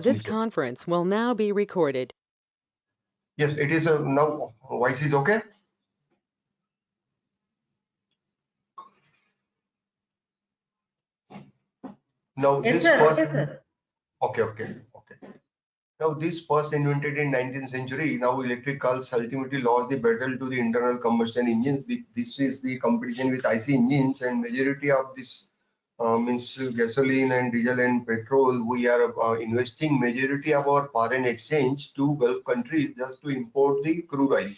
This transmission. conference will now be recorded. Yes, it is now voice is okay. Now Yes, this sir. first, Okay, sir. okay. Now this first invented in 19th century. Now electric cars ultimately lost the battle to the internal combustion engines. This is the competition with IC engines, and majority of this means gasoline and diesel and petrol. We are investing majority of our foreign exchange to Gulf countries just to import the crude oil.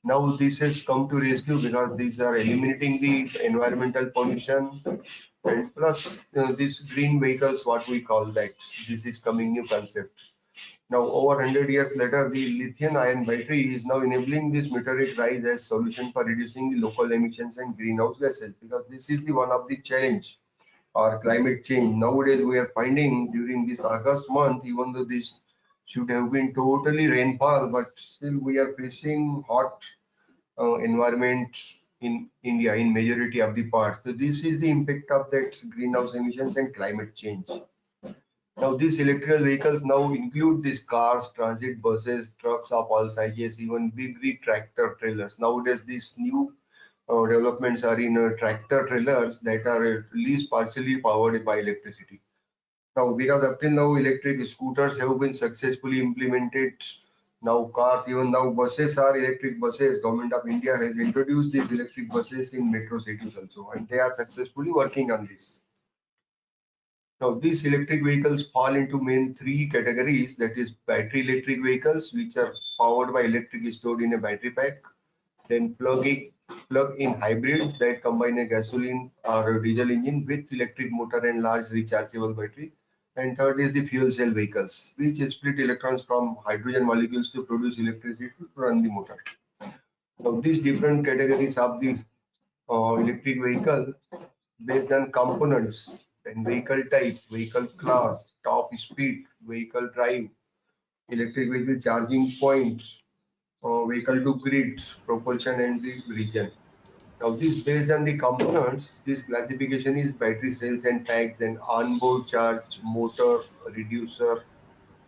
Now this has come to rescue because these are eliminating the environmental pollution, and plus these green vehicles, what we call that, this is coming new concept. Now over 100 years later, the lithium ion battery is now enabling this meteoric rise as solution for reducing the local emissions and greenhouse gases, because this is the one of the challenge or climate change. Nowadays we are finding during this August month, even though this should have been totally rainfall, but still we are facing hot environment in India in majority of the parts. So this is the impact of that greenhouse emissions and climate change. Now these electrical vehicles now include these cars, transit buses, trucks of all sizes, even big rig tractor trailers. Nowadays these new developments are in tractor trailers that are at least partially powered by electricity. Now, because up till now electric scooters have been successfully implemented, now cars, even now buses are electric buses. Government of India has introduced these electric buses in metro cities also, and they are successfully working on this. Now, these electric vehicles fall into main three categories. That is battery electric vehicles, which are powered by electric stored in a battery pack. Then plug-in hybrids that combine a gasoline or a diesel engine with electric motor and large rechargeable battery. And third is the fuel cell vehicles, which split electrons from hydrogen molecules to produce electricity to run the motor. Now, these different categories of the electric vehicle based on components and vehicle type, vehicle class, top speed, vehicle drive, electric vehicle charging points, vehicle to grid, propulsion and the region. Now this based on the components, this classification is battery cells and packs, then onboard charge, motor, reducer,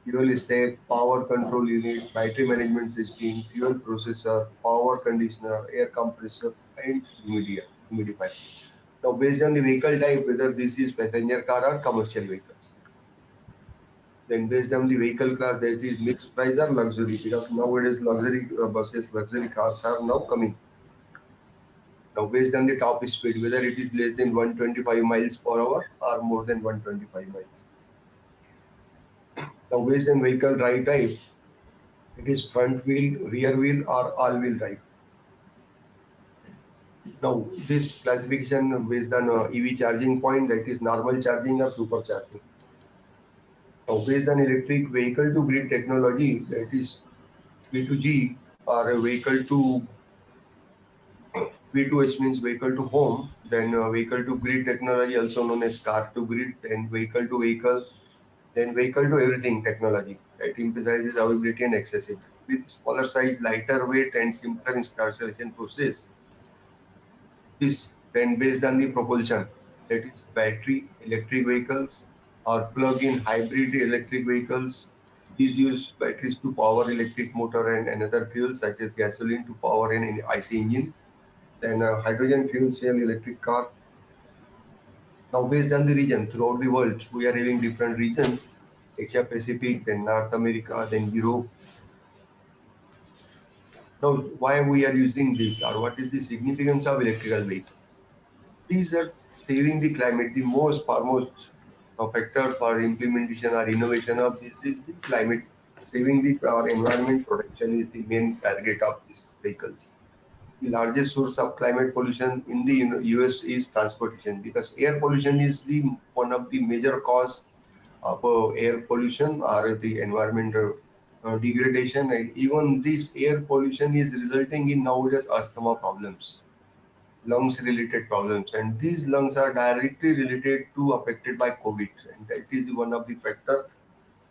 fuel stack, power control unit, battery management system, fuel processor, power conditioner, air compressor, and humidifier. Now based on the vehicle type, whether this is passenger car or commercial vehicles. Then based on the vehicle class, there is mixed price or luxury, because nowadays luxury buses, luxury cars are now coming. Now, based on the top speed, whether it is less than 125 miles per hour or more than 125 miles. Now, based on vehicle drive type, it is front wheel, rear wheel, or all wheel drive. Now, this classification based on EV charging point, that is normal charging or supercharging. Now, based on electric vehicle to grid technology, that is V2G, or a vehicle to V2H means vehicle to home, then vehicle to grid technology, also known as car to grid, then vehicle to vehicle, then vehicle to everything technology that emphasizes availability and accessibility with smaller size, lighter weight, and simpler installation process. This then based on the propulsion, that is battery electric vehicles or plug-in hybrid electric vehicles. These use batteries to power electric motor and another fuel such as gasoline to power an IC engine. Then hydrogen fuel cell electric car. Now, based on the region throughout the world, we are having different regions: Asia Pacific, then North America, then Europe. Now, why we are using this, or what is the significance of electrical vehicles? These are saving the climate. The most foremost factor for implementation or innovation of this is the climate. Saving the our environment protection is the main target of these vehicles. The largest source of climate pollution in the US is transportation, because air pollution is the one of the major cause of air pollution or the environmental degradation, and even this air pollution is resulting in nowadays asthma problems, lungs related problems, and these lungs are directly related to affected by COVID, and that is one of the factor.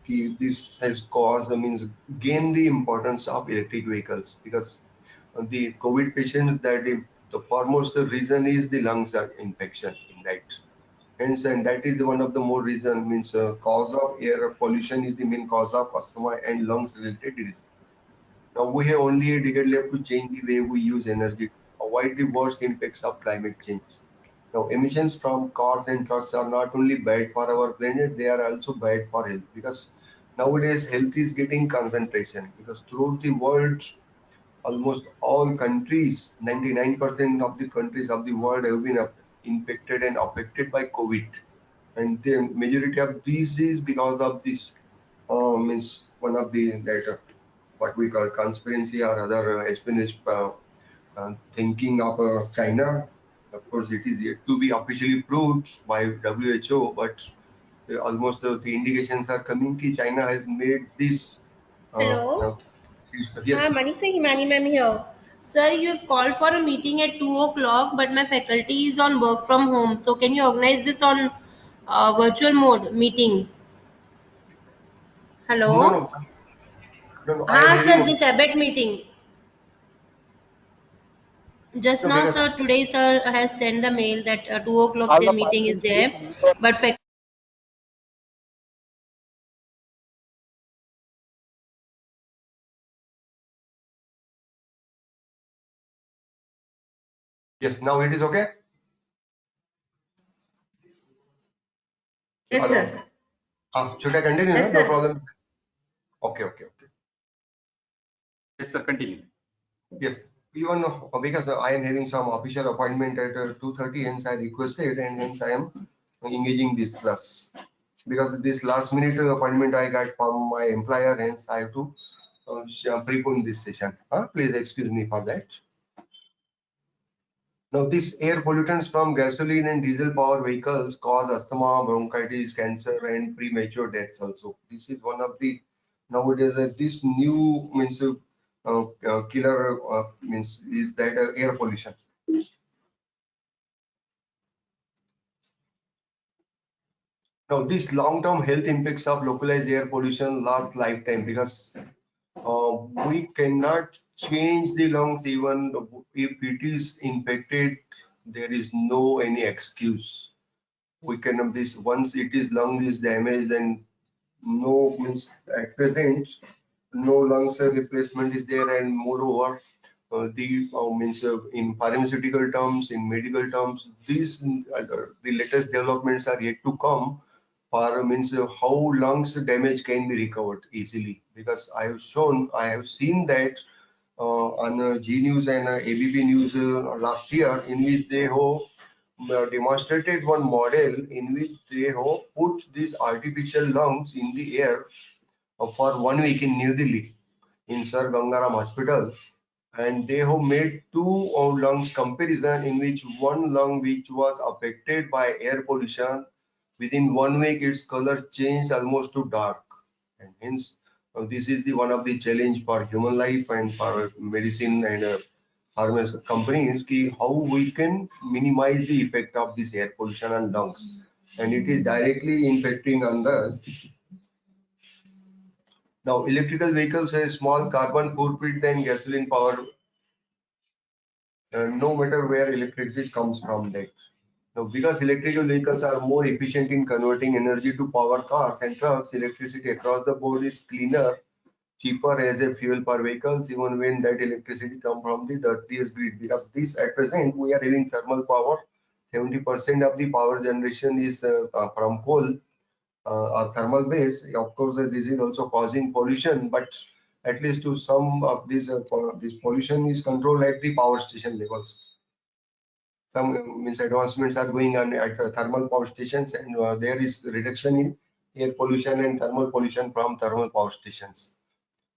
This has caused, means gain the importance of electric vehicles, because the COVID patients, that the foremost reason is the lungs infection in that. Hence, and that is one of the more reason, means cause of air pollution is the main cause of asthma and lungs related disease. Now we have only a decade left to change the way we use energy to avoid the worst impacts of climate change. Now emissions from cars and trucks are not only bad for our planet, they are also bad for health, because nowadays health is getting concentration, because throughout the world almost all countries, 99% of the countries of the world have been infected and affected by COVID. And the majority of these is because of this, means one of the that what we call conspiracy or other espionage thinking of China. Of course, it is yet to be officially proved by WHO, but almost the indications are coming that China has made this. Hello. Uh, Hi, yes, Manisha Himani ma'am here. Sir, you have called for a meeting at 2 o'clock, but my faculty is on work from home. So can you organize this on virtual mode meeting? no, Hello. no, no, no. I am हाँ having sir, this ABET meeting. Just no now, because sir, today sir has sent the mail that 2 o'clock the meeting is there. But yes, now it is okay. yes, Hello. sir. Should I continue? No, Yes, no sir. problem. Okay, okay, okay. Yes, sir, continue. Yes, even because I am having some official appointment at 2:30, hence I requested, and hence I am engaging this class. Because this last minute appointment I got from my employer, hence I have to prepone this session. Please excuse me for that. Now, these air pollutants from gasoline and diesel power vehicles cause asthma, bronchitis, cancer, and premature deaths also. This is one of the nowadays this new means killer means is that air pollution. Now, this long-term health impacts of localized air pollution last lifetime, because we cannot change the lungs even if it is infected. There is no any excuse. We can this once it is lung is damaged, and no means at present no lungs replacement is there, and moreover the means in pharmaceutical terms, in medical terms, these the latest developments are yet to come for means how lungs damage can be recovered easily, because I have seen that on G News and ABP News last year, in which they have demonstrated one model in which they have put these artificial lungs in the air for 1 week in New Delhi in Sir Gangaram Hospital, and they have made two lungs comparison, in which one lung which was affected by air pollution, within 1 week its color changed almost to dark, and hence this is the one of the challenge for human life and for medicine and pharma companies ki how we can minimize the effect of this air pollution on lungs, and it is directly impacting on the. Now electrical vehicles have small carbon footprint than gasoline powered, no matter where electricity comes from that. Now, because electrical vehicles are more efficient in converting energy to power cars and trucks, electricity across the board is cleaner, cheaper as a fuel per vehicles, even when that electricity come from the dirtiest grid. Because this at present we are having thermal power. 70% of the power generation is from coal or thermal base. Of course, this is also causing pollution, but at least to some of this pollution is controlled at the power station levels. Some means advancements are going on at thermal power stations, and there is reduction in air pollution and thermal pollution from thermal power stations.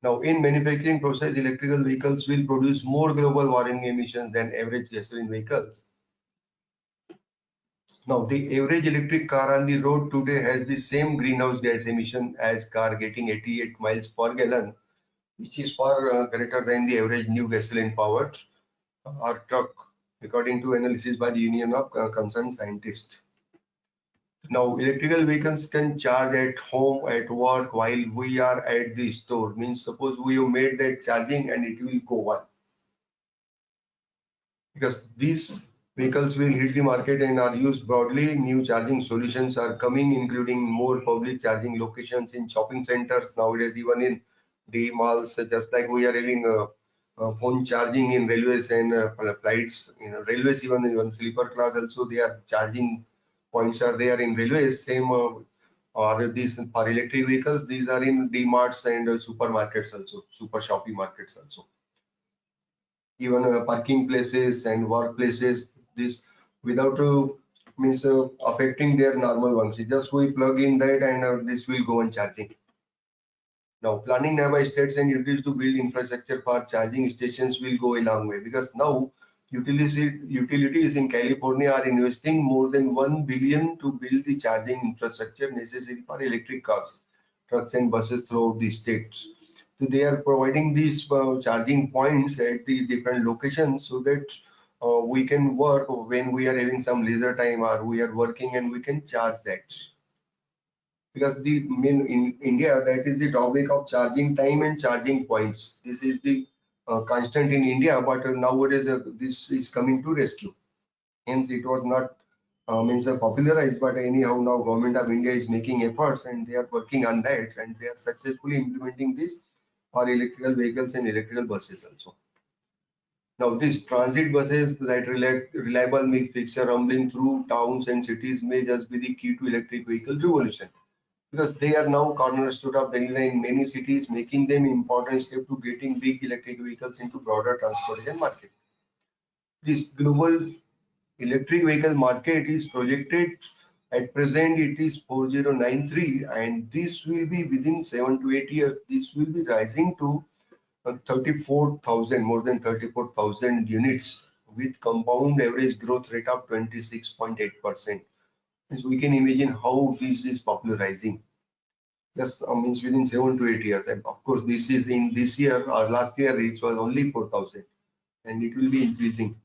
Now, in manufacturing process, electrical vehicles will produce more global warming emissions than average gasoline vehicles. Now, the average electric car on the road today has the same greenhouse gas emission as car getting 88 miles per gallon, which is far greater than the average new gasoline powered or truck, according to analysis by the Union of Concerned Scientists. Now, electrical vehicles can charge at home, at work, while we are at the store. Means suppose we have made that charging and it will go on. Because this Vehicles will hit the market and are used broadly. New charging solutions are coming, including more public charging locations in shopping centers nowadays, even in the malls, just like we are having phone charging in railways and flights. Railways, even sleeper class also, they are charging points are there in railways. Same or these for electric vehicles, these are in D-marts and supermarkets also, super shopping markets also. Even parking places and workplaces, this without means affecting their normal ones. Just we plug in that and this will go on charging. Now planning nearby states and utilities to build infrastructure for charging stations will go a long way, because now utilities in California are investing more than 1 billion to build the charging infrastructure necessary for electric cars, trucks and buses throughout the states. So they are providing these charging points at the different locations so that we can work when we are having some leisure time or we are working and we can charge that. Because the main in India, that is the topic of charging time and charging points. This is the constant in India, but nowadays this is coming to rescue. Hence, it was not means popularized, but anyhow now government of India is making efforts and they are working on that and they are successfully implementing this for electrical vehicles and electrical buses also. Now, these transit buses that reliable make fixture rumbling through towns and cities may just be the key to electric vehicle revolution, because they are now cornerstone of Delhi in many cities, making them important step to getting big electric vehicles into broader transportation market. This global electric vehicle market is projected at present it is 4093, and this will be within 7 to 8 years. This will be rising to 34,000, more than 34,000 units with compound average growth rate of 26.8%. So we can imagine how this is popularizing. Just means within 7 to 8 years. And of course, this is in this year or last year, it was only 4,000 and it will be increasing.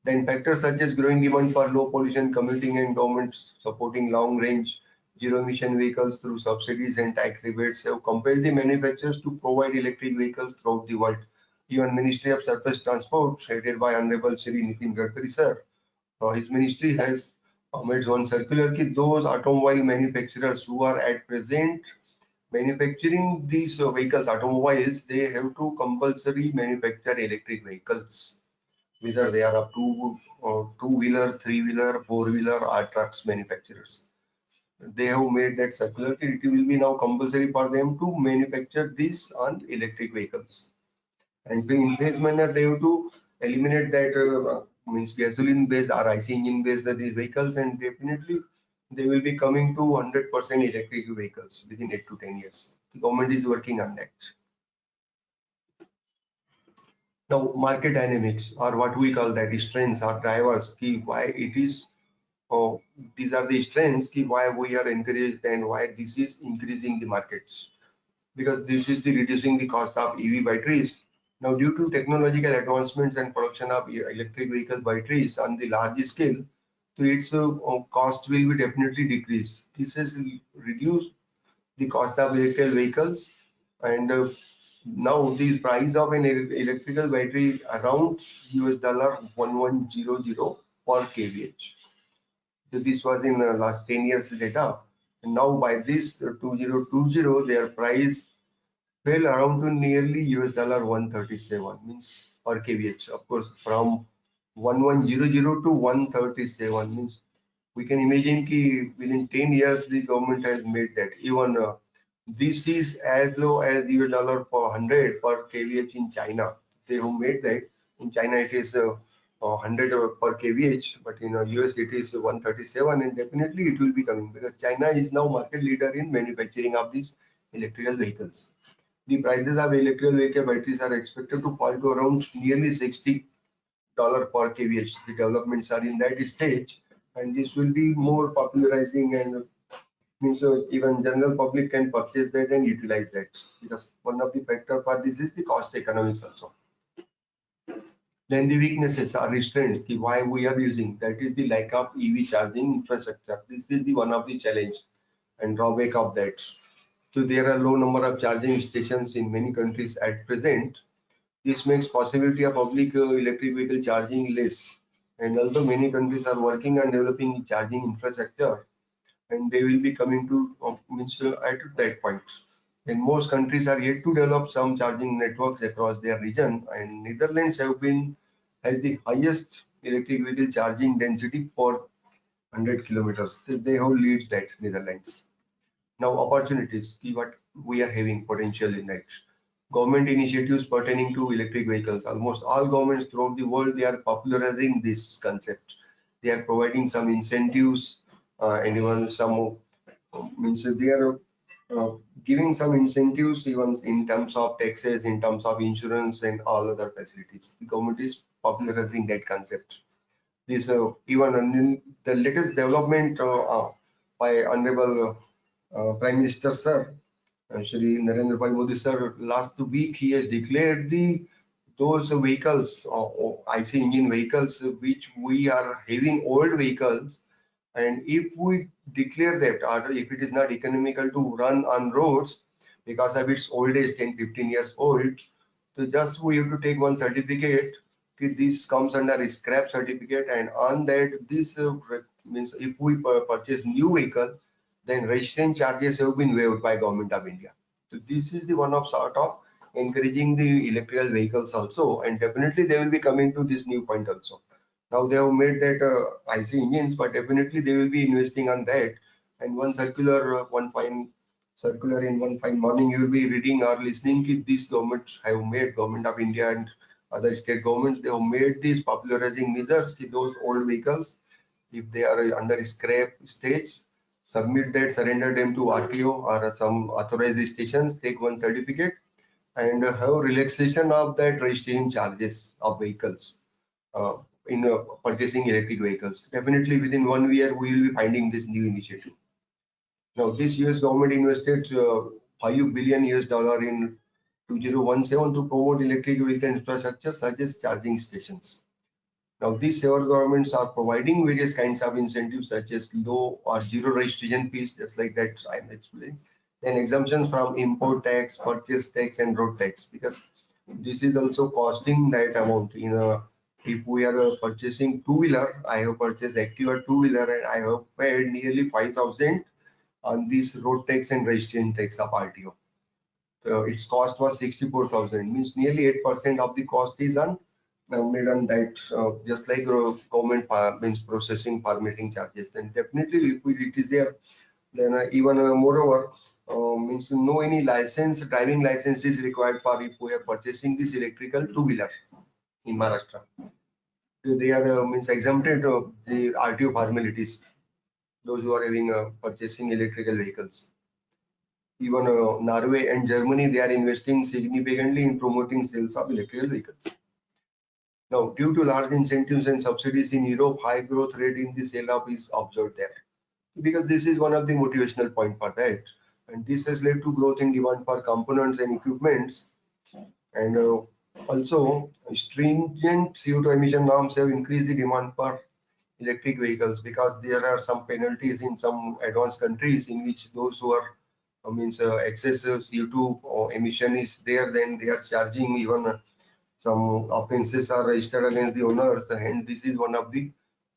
Then factors such as growing demand for low pollution commuting and governments supporting long range zero emission vehicles through subsidies and tax rebates have compelled the manufacturers to provide electric vehicles throughout the world. Even Ministry of Surface Transport, headed by Honorable Shri Nitin Gadkari sir, his ministry has made one circular that those automobile manufacturers who are at present manufacturing these vehicles, automobiles, they have to compulsory manufacture electric vehicles, whether they are up to two-wheeler, three-wheeler, four-wheeler or trucks manufacturers. They have made that circular. It will be now compulsory for them to manufacture this on electric vehicles. And in phase manner, they have to eliminate that means gasoline based or IC engine based these vehicles, and definitely they will be coming to 100% electric vehicles within 8 to 10 years. The government is working on that. Now, market dynamics, or what we call that strengths or drivers, key why it is, these are the strengths, key why we are encouraged and why this is increasing the markets. Because this is the reducing the cost of EV batteries. Now, due to technological advancements and production of electric vehicle batteries on the large scale, so its cost will be definitely decreased. This has reduced the cost of electrical vehicles, and now the price of an electrical battery around $1100 per kWh. So this was in last 10 years data, and now by this 2020 their price fell around to nearly $137, means per kWh. Of course, from 1100 to 137 means we can imagine that within 10 years the government has made that. Even this is as low as $100 per kWh in China. They have made that. In China it is 100 per kWh, but in US it is 137, and definitely it will be coming because China is now market leader in manufacturing of these electrical vehicles. The prices of electrical vehicle batteries are expected to fall to around nearly $60 per kWh. The developments are in that stage, and this will be more popularizing, and means even general public can purchase that and utilize that, because one of the factor for this is the cost economics also. Then the weaknesses are restraints, the why we are using, that is the lack of EV charging infrastructure. This is the one of the challenge and drawback of that. So there are low number of charging stations in many countries at present. This makes possibility of public electric vehicle charging less, And also many countries are working on developing charging infrastructure, and they will be coming to at that point. And most countries are yet to develop some charging networks across their region, and Netherlands has the highest electric vehicle charging density per 100 kilometers. They have lead that, Netherlands. Now opportunities, see what we are having potential in that. Government initiatives pertaining to electric vehicles. Almost all governments throughout the world, they are popularizing this concept. They are providing some incentives, and even some means they are uh, giving some incentives even in terms of taxes, in terms of insurance and all other facilities. The government is popularizing that concept. This even in the latest development by Honorable Prime Minister Sir, Shri Narendra Bhai Modi Sir, last week he has declared those vehicles, IC engine vehicles, which we are having old vehicles, and if we declare that, or if it is not economical to run on roads because of its old age, 10, 15 years old, so just we have to take one certificate. This comes under a scrap certificate, and on that, this means if we purchase new vehicle, then registration charges have been waived by Government of India. So this is the one of sort of encouraging the electrical vehicles also, and definitely they will be coming to this new point also. Now they have made that IC engines, but definitely they will be investing on that. And one circular, one fine circular in one fine morning, you will be reading or listening that these governments have made, Government of India and other state governments, they have made these popularizing measures that those old vehicles, if they are under scrap stage, submit that, surrender them to RTO or some authorized stations, take one certificate, and have relaxation of that registration charges of vehicles uh, in purchasing electric vehicles. Definitely within 1 year, we will be finding this new initiative. Now, this US government invested $5 billion in 2017 to promote electric vehicle infrastructure such as charging stations. Now, these several governments are providing various kinds of incentives such as low or zero registration fees, just like that I'm explaining. Then exemptions from import tax, purchase tax, and road tax, because this is also costing that amount. If we are purchasing two-wheeler, I have purchased Activa two-wheeler and I have paid nearly 5,000 on this road tax and registration tax of RTO. Its cost was 64,000, means nearly 8% of the cost is made on that, just like government means processing permitting charges. Then definitely if it is there, then even moreover, means no any license, driving license is required for if we are purchasing this electrical two-wheeler in Maharashtra. They are means exempted of the RTO formalities, those who are having purchasing electrical vehicles. Even Norway and Germany, they are investing significantly in promoting sales of electrical vehicles. Now, due to large incentives and subsidies in Europe, high growth rate in the sale of is observed there. Because this is one of the motivational point for that. And this has led to growth in demand for components and equipments. And also stringent CO2 emission norms have increased the demand for electric vehicles, because there are some penalties in some advanced countries in which those who are excessive CO2 emission is there, then they are charging, even some offenses are registered against the owners, and this is one of the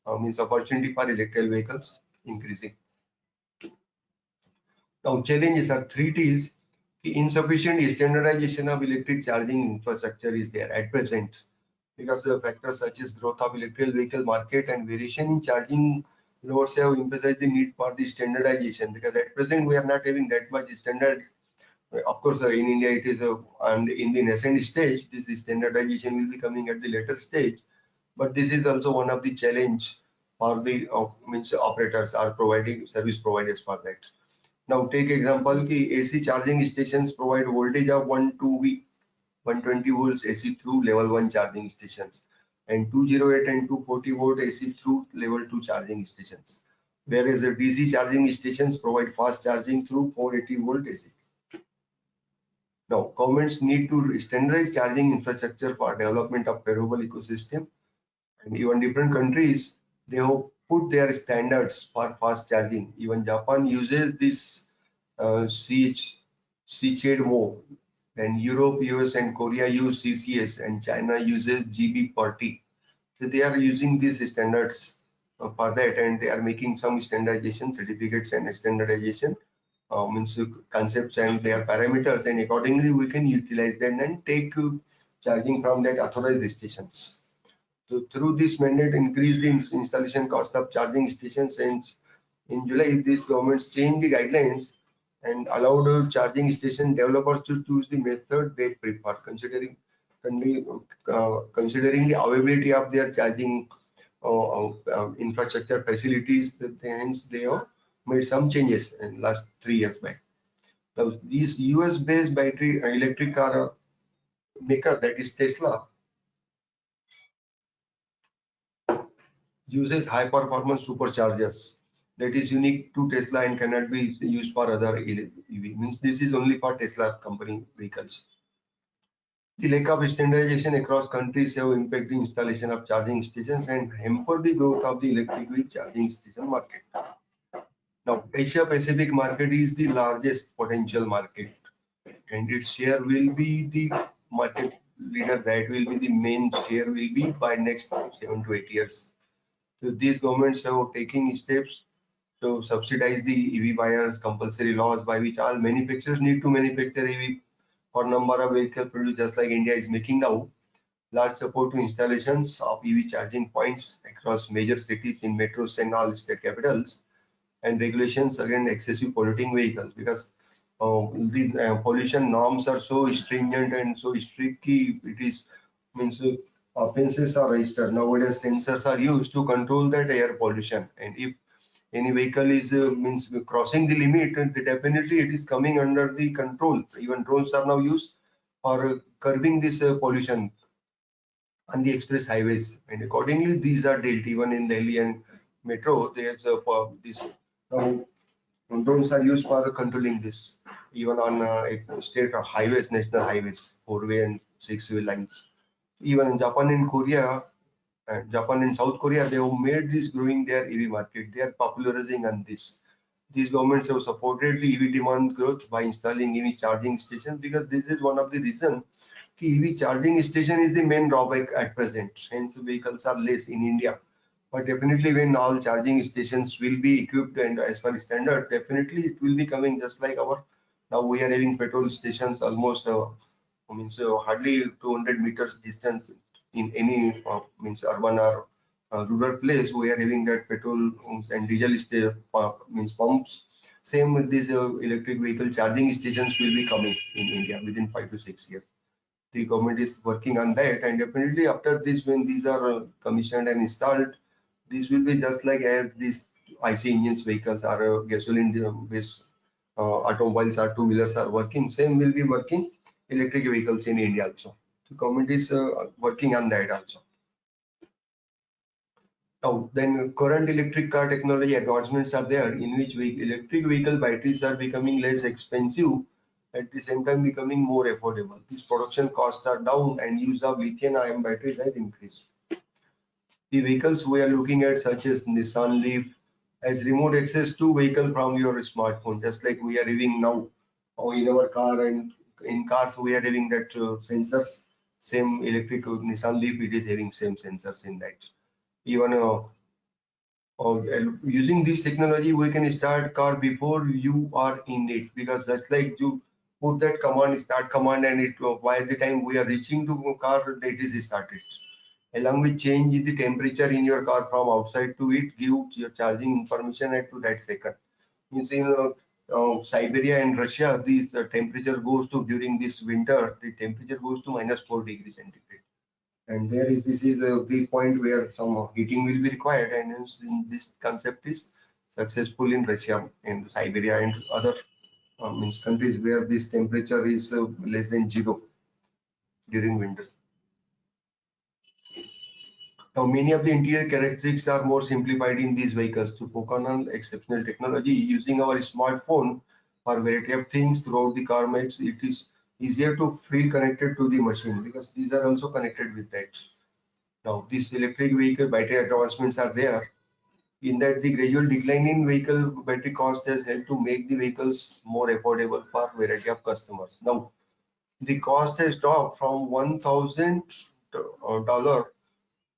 opportunity for electrical vehicles increasing. Now challenges are three T's. Insufficient standardization of electric charging infrastructure is there at present, because the factors such as growth of electrical vehicle market and variation in charging loads have emphasized the need for the standardization, because at present we are not having that much standard. Of course, in India it is and in the nascent stage, this standardization will be coming at the later stage, but this is also one of the challenge for the operators are providing service providers for that. Now take example ki AC charging stations provide voltage of 120 volts AC through level 1 charging stations, and 208 and 240 volt AC through level 2 charging stations, whereas the DC charging stations provide fast charging through 480 volt AC. Now governments need to standardize charging infrastructure for development of favorable ecosystem, and even different countries, they have put their standards for fast charging. Even Japan uses this CHAdeMO, and Europe, US and Korea use CCS, and China uses GB40. So they are using these standards for that, and they are making some standardization certificates and standardization means concepts and their parameters, and accordingly we can utilize them and take charging from that authorized stations. So through this mandate, increase the installation cost of charging stations, and in July, these governments changed the guidelines and allowed charging station developers to choose the method they prefer, considering the availability of their charging infrastructure facilities. Hence, they have made some changes in last 3 years back. Now, these US-based battery electric car maker, that is Tesla, uses high performance superchargers that is unique to Tesla and cannot be used for other EV. Means this is only for Tesla company vehicles. The lack of standardization across countries have impacted the installation of charging stations and hampered the growth of the electric vehicle charging station market. Now, Asia Pacific market is the largest potential market, and its share will be the market leader. That will be the main share will be by next 7 to 8 years. So these governments are taking steps to subsidize the EV buyers, compulsory laws by which all manufacturers need to manufacture EV for number of vehicles produced, just like India is making now. Large support to installations of EV charging points across major cities in metros and all state capitals, and regulations against excessive polluting vehicles, because the pollution norms are so stringent and so strict. It is means offenses are registered. Nowadays, sensors are used to control that air pollution, and if any vehicle is means crossing the limit, and definitely it is coming under the control. Even drones are now used for curbing this pollution on the express highways, and accordingly these are dealt. Even in Delhi and metro, there's this now drones are used for controlling this, even on state highways, national highways, 4-way and 6-way lines. Even in Japan and Korea, Japan and South Korea, they have made this growing their EV market. They are popularizing on this. These governments have supported the EV demand growth by installing EV charging stations, because this is one of the reason EV charging station is the main drawback at present. Hence, vehicles are less in India. But definitely, when all charging stations will be equipped and as per standard, definitely it will be coming just like our. Now we are having petrol stations almost means hardly 200 meters distance in any means urban or rural place. We are having that petrol and diesel means pumps. Same with these electric vehicle charging stations will be coming in India within 5 to 6 years. The government is working on that, and definitely after this, when these are commissioned and installed, this will be just like as these IC engines vehicles are gasoline based automobiles or two-wheelers are working. Same will be working electric vehicles in India also. The government is working on that also. Now, then current electric car technology advancements are there, in which electric vehicle batteries are becoming less expensive, at the same time becoming more affordable. These production costs are down and use of lithium-ion batteries has increased. The vehicles we are looking at, such as Nissan Leaf, has remote access to vehicle from your smartphone, just like we are having now in our car, and in cars we are having that sensors. Same electric Nissan Leaf, it is having same sensors in that. Even using this technology, we can start car before you are in it, because that's like you put that command, start command, and it by the time we are reaching to car, it is started. Along with change in the temperature in your car from outside to it, give your charging information at to that second. You see, Siberia and Russia, this temperature goes to, during this winter, the temperature goes to -4 degrees centigrade. And there is, this is the point where some heating will be required, and hence this concept is successful in Russia and Siberia and other means countries where this temperature is less than 0 during winters. Now, many of the interior characteristics are more simplified in these vehicles to focus on exceptional technology. Using our smartphone for a variety of things throughout the car makes it is easier to feel connected to the machine, because these are also connected with that. Now, these electric vehicle battery advancements are there. In that, the gradual decline in vehicle battery cost has helped to make the vehicles more affordable for a variety of customers. Now, the cost has dropped from $1,000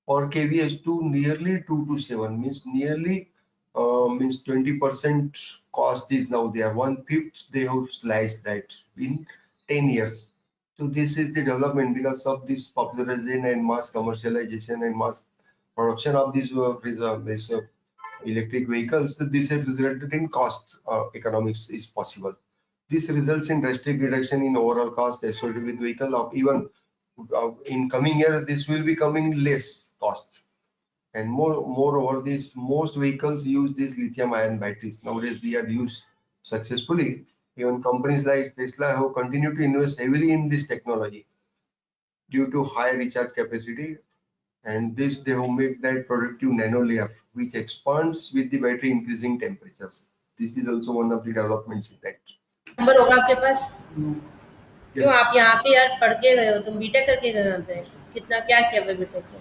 or kVH to nearly 2 to 7, means nearly means 20% cost is now there. 1/5 they have sliced that in 10 years. So this is the development because of this popularization and mass commercialization and mass production of these electric vehicles. This has resulted in cost economics is possible. This results in drastic reduction in overall cost associated with vehicle of even in coming years this will be coming less cost. And moreover, these most vehicles use these lithium-ion batteries. Nowadays, they are used successfully. Even companies like Tesla have continued to invest heavily in this technology due to high recharge capacity. And this they have made that productive nano layer, which expands with the battery increasing temperatures. This is also one of the developments in that. Number होगा आपके पास? क्यों Yes. आप यहाँ पे यार पढ़ के गए हो, तुम बीटेक करके गए हो यहाँ पे? कितना क्या किया बीटेक में?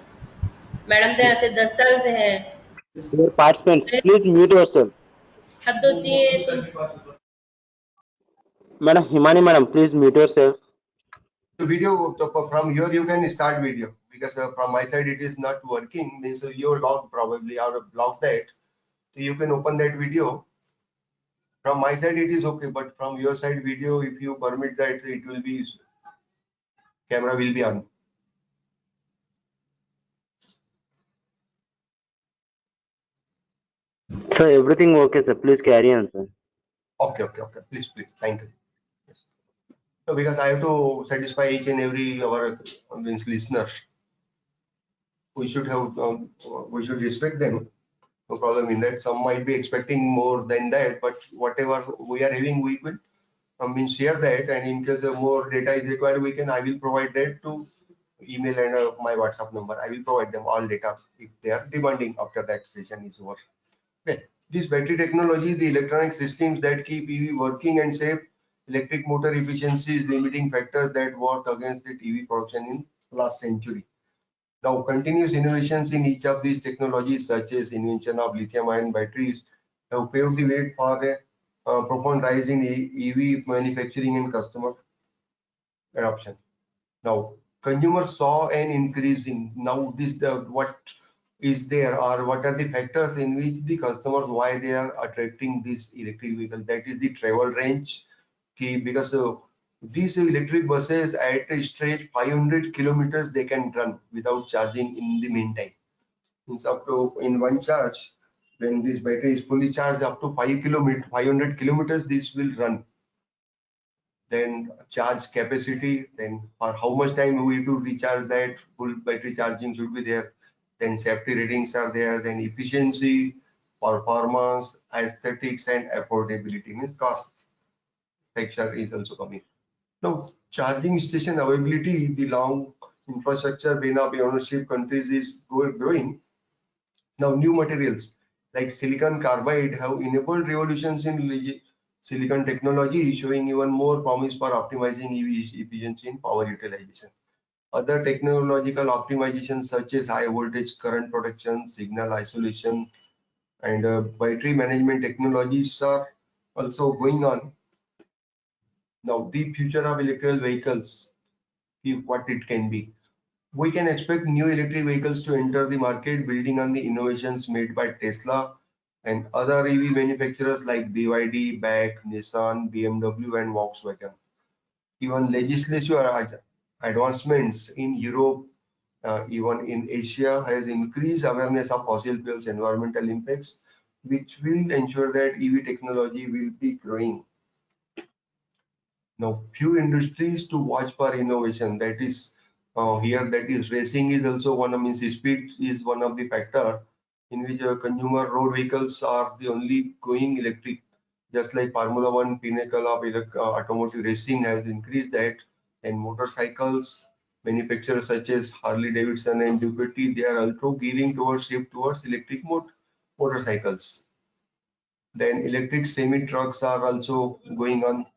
मैडम तो यहाँ से 10 साल से है। Dear participants, please mute yourself. हद होती है तुम। Madam Himani, madam, please mute yourself. The video from here you can start video because from my side it is not working. Means you logged probably or blocked that. So you can open that video. From my side it is okay, but from your side video, if you permit that, it will be camera will be on. Sir, everything okay, sir. Please carry on, sir. Okay. Please. Thank you. Yes. So because I have to satisfy each and every our listener, we should have we should respect them. No problem in that. Some might be expecting more than that, but whatever we are having, we will means share that. And in case of more data is required, I will provide that to email and my WhatsApp number. I will provide them all data if they are demanding after that session is over. Okay. This battery technology, the electronic systems that keep EV working and safe, electric motor efficiency is limiting factors that work against the EV production in last century. Now, continuous innovations in each of these technologies, such as invention of lithium-ion batteries, have paved the way for a profound rise in EV manufacturing and customer adoption. Now, consumers saw an increase in now this what is there or what are the factors in which the customers why they are attracting this electric vehicle. That is the travel range key because these electric buses at a stretch 500 kilometers they can run without charging in the meantime. It's up to in one charge when this battery is fully charged up to 500 kilometers this will run. Then charge capacity, then for how much time we need to recharge that, full battery charging should be there. Then safety ratings are there, then efficiency, performance, aesthetics, and affordability means cost factor is also coming. Now, charging station availability, the long infrastructure been of ownership countries is growing. Now, new materials like silicon carbide have enabled revolutions in silicon technology, showing even more promise for optimizing EV efficiency and power utilization. Other technological optimizations such as high voltage current protection, signal isolation, and battery management technologies are also going on. Now, the future of electrical vehicles, what it can be. We can expect new electric vehicles to enter the market, building on the innovations made by Tesla and other EV manufacturers like BYD, BAIC, Nissan, BMW, and Volkswagen. Even legislative advancements in Europe, even in Asia, has increased awareness of fossil fuels environmental impacts, which will ensure that EV technology will be growing. Now, few industries to watch for innovation. That is here. That is racing is also one. Means speed is one of the factor in which consumer road vehicles are the only going electric. Just like Formula One pinnacle of automotive racing has increased that, and motorcycles manufacturers such as Harley Davidson and Ducati they are also gearing towards shift towards electric motorcycles. Then electric semi trucks are also going on.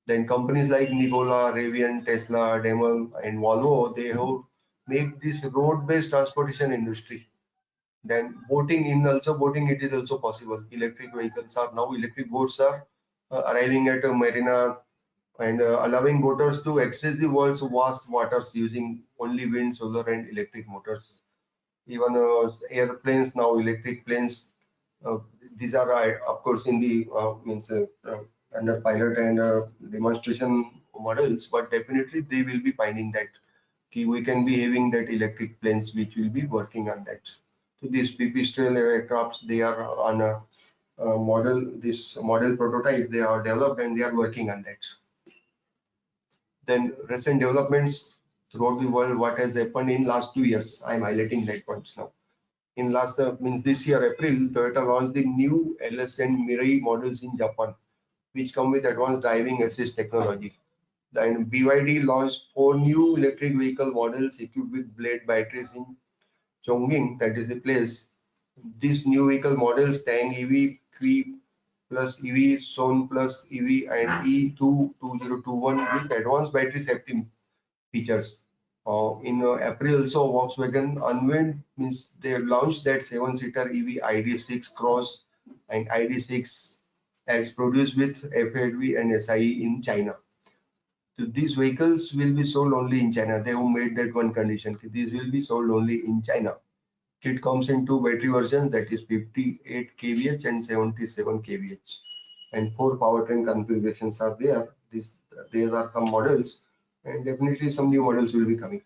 Then companies like Nikola, Rivian, Tesla, Daimler, and Volvo, they have make this road-based transportation industry. Then boating, it is also possible. Electric vehicles are now electric boats are arriving at a marina and allowing boaters to access the world's vast waters using only wind, solar, and electric motors. even airplanes now, electric planes. Uh, these are of course in the under pilot and demonstration models, but definitely they will be finding that we can be having that electric planes which will be working on that. So these pipistrel aircrafts, they are on a model, this model prototype they are developed and they are working on that. Then recent developments throughout the world, what has happened in last 2 years, I am highlighting that points now. In last means this year April, Toyota launched the new LS and Mirai models in Japan, which come with advanced driving assist technology. Then BYD launched 4 new electric vehicle models equipped with blade batteries in Chongqing, that is the place. These new vehicle models, Tang EV, Qi plus EV, Son plus EV, and E2 2021 with advanced battery safety features. In April, so Volkswagen unveiled, means they launched that 7-seater EV ID.6 Cross and ID.6 as produced with FAW and SIE in China. So these vehicles will be sold only in China. They have made that one condition. These will be sold only in China. It comes in 2 battery versions, that is 58 kVh and 77 kVh. And 4 powertrain configurations are there. These are some models, and definitely some new models will be coming.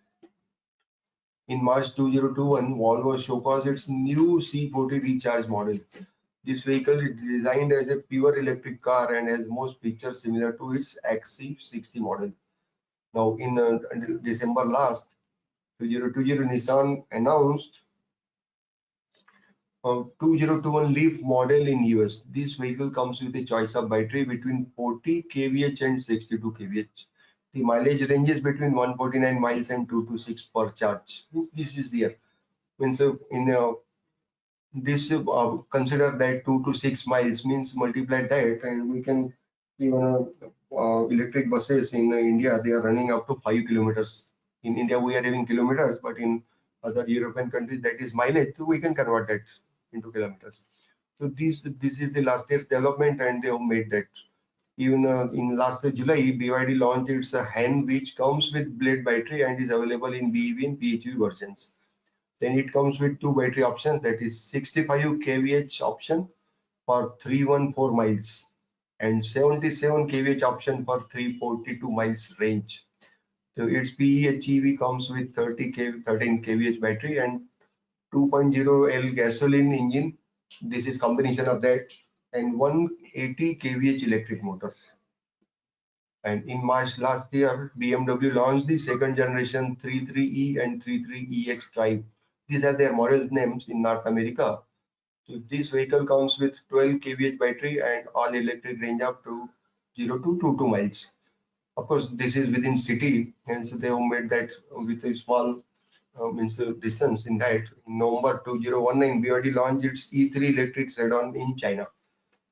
In March 2021, Volvo showcased its new C40 Recharge model. This vehicle is designed as a pure electric car and has most features similar to its XC60 model. Now, in December last, 2020, Nissan announced 2021 Leaf model in US. This vehicle comes with a choice of battery between 40 kVh and 62 kVh. The mileage ranges between 149 miles and 226 per charge. This is there. Means in this consider that 2 to 6 miles means multiply that, and we can even electric buses in India, they are running up to 5 kilometers. In India we are having kilometers, but in other European countries that is mileage, so we can convert that into kilometers. So this is the last year's development, and they have made that. Even in last July, BYD launched its HAN, which comes with blade battery and is available in BEV and PHEV versions. Then it comes with 2 battery options, that is 65 kVh option for 314 miles and 77 kVh option for 342 miles range. So its PHEV comes with 13 kVh battery and 2.0 L gasoline engine. This is combination of that, and 180 kVh electric motors. And in March last year, BMW launched the second generation 33E and 33EX drive. These are their model names in North America. So this vehicle comes with 12 kVh battery and all electric range up to 0 to 22 miles. Of course, this is within city, and so they have made that with a small distance in that. In November 2019, BYD launched its E3 electric sedan in China.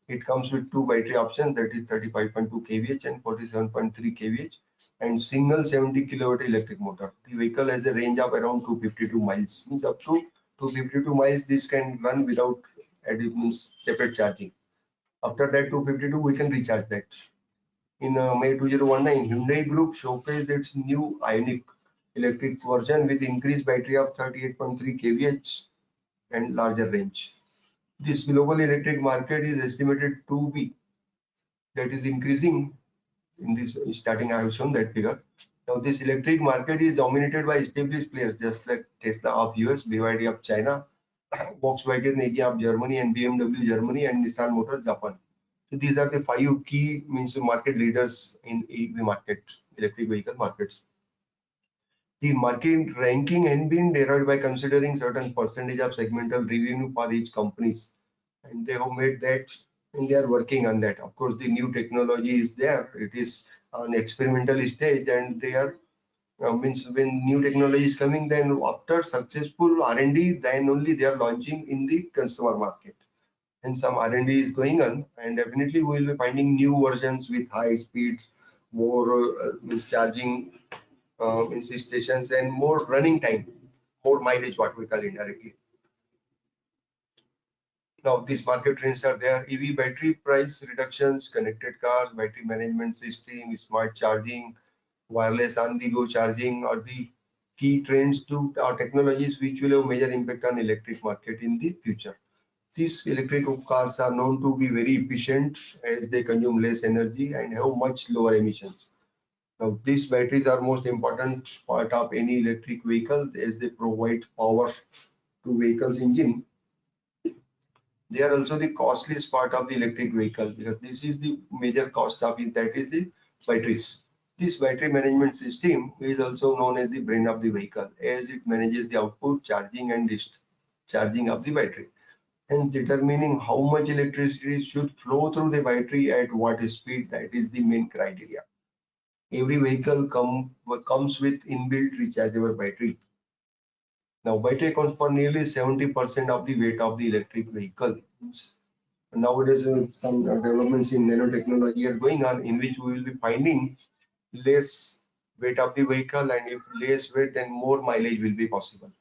It comes with 2 battery options, that is 35.2 kVh and 47.3 kVh, and single 70 kilowatt electric motor. The vehicle has a range of around 252 miles. Means up to 252 miles this can run without separate charging. After that 252 we can recharge that. In May 2019, Hyundai Group showcased its new Ioniq electric version with increased battery of 38.3 kVh and larger range. This global electric market is estimated to be, that is increasing. In this starting I have shown that figure. Now this electric market is dominated by established players just like Tesla of US, BYD of China, Volkswagen AG of Germany, and BMW Germany, and Nissan Motors Japan. So these are the 5 key market leaders in EV market, electric vehicle markets. The market ranking has been derived by considering certain percentage of segmental revenue for each companies, and they have made that, and they are working on that. Of course, the new technology is there. It is on experimental stage, and they are means when new technology is coming, then after successful R&D, then only they are launching in the consumer market. And some R&D is going on, and definitely we will be finding new versions with high speed, more charging stations, and more running time, more mileage, what we call indirectly. Now these market trends are there: EV battery price reductions, connected cars, battery management system, smart charging, wireless on-the-go charging, or the key trends to technologies which will have major impact on electric market in the future. These electric cars are known to be very efficient as they consume less energy and have much lower emissions. Now, these batteries are most important part of any electric vehicle as they provide power to vehicle's engine. They are also the costliest part of the electric vehicle because this is the major cost of it, that is the batteries. This battery management system is also known as the brain of the vehicle as it manages the output, charging and discharging of the battery, and determining how much electricity should flow through the battery at what speed. That is the main criteria. Every vehicle comes with inbuilt rechargeable battery. Now, battery accounts for nearly 70% of the weight of the electric vehicle. Nowadays, some developments in nanotechnology are going on in which we will be finding less weight of the vehicle, and if less weight, then more mileage will be possible.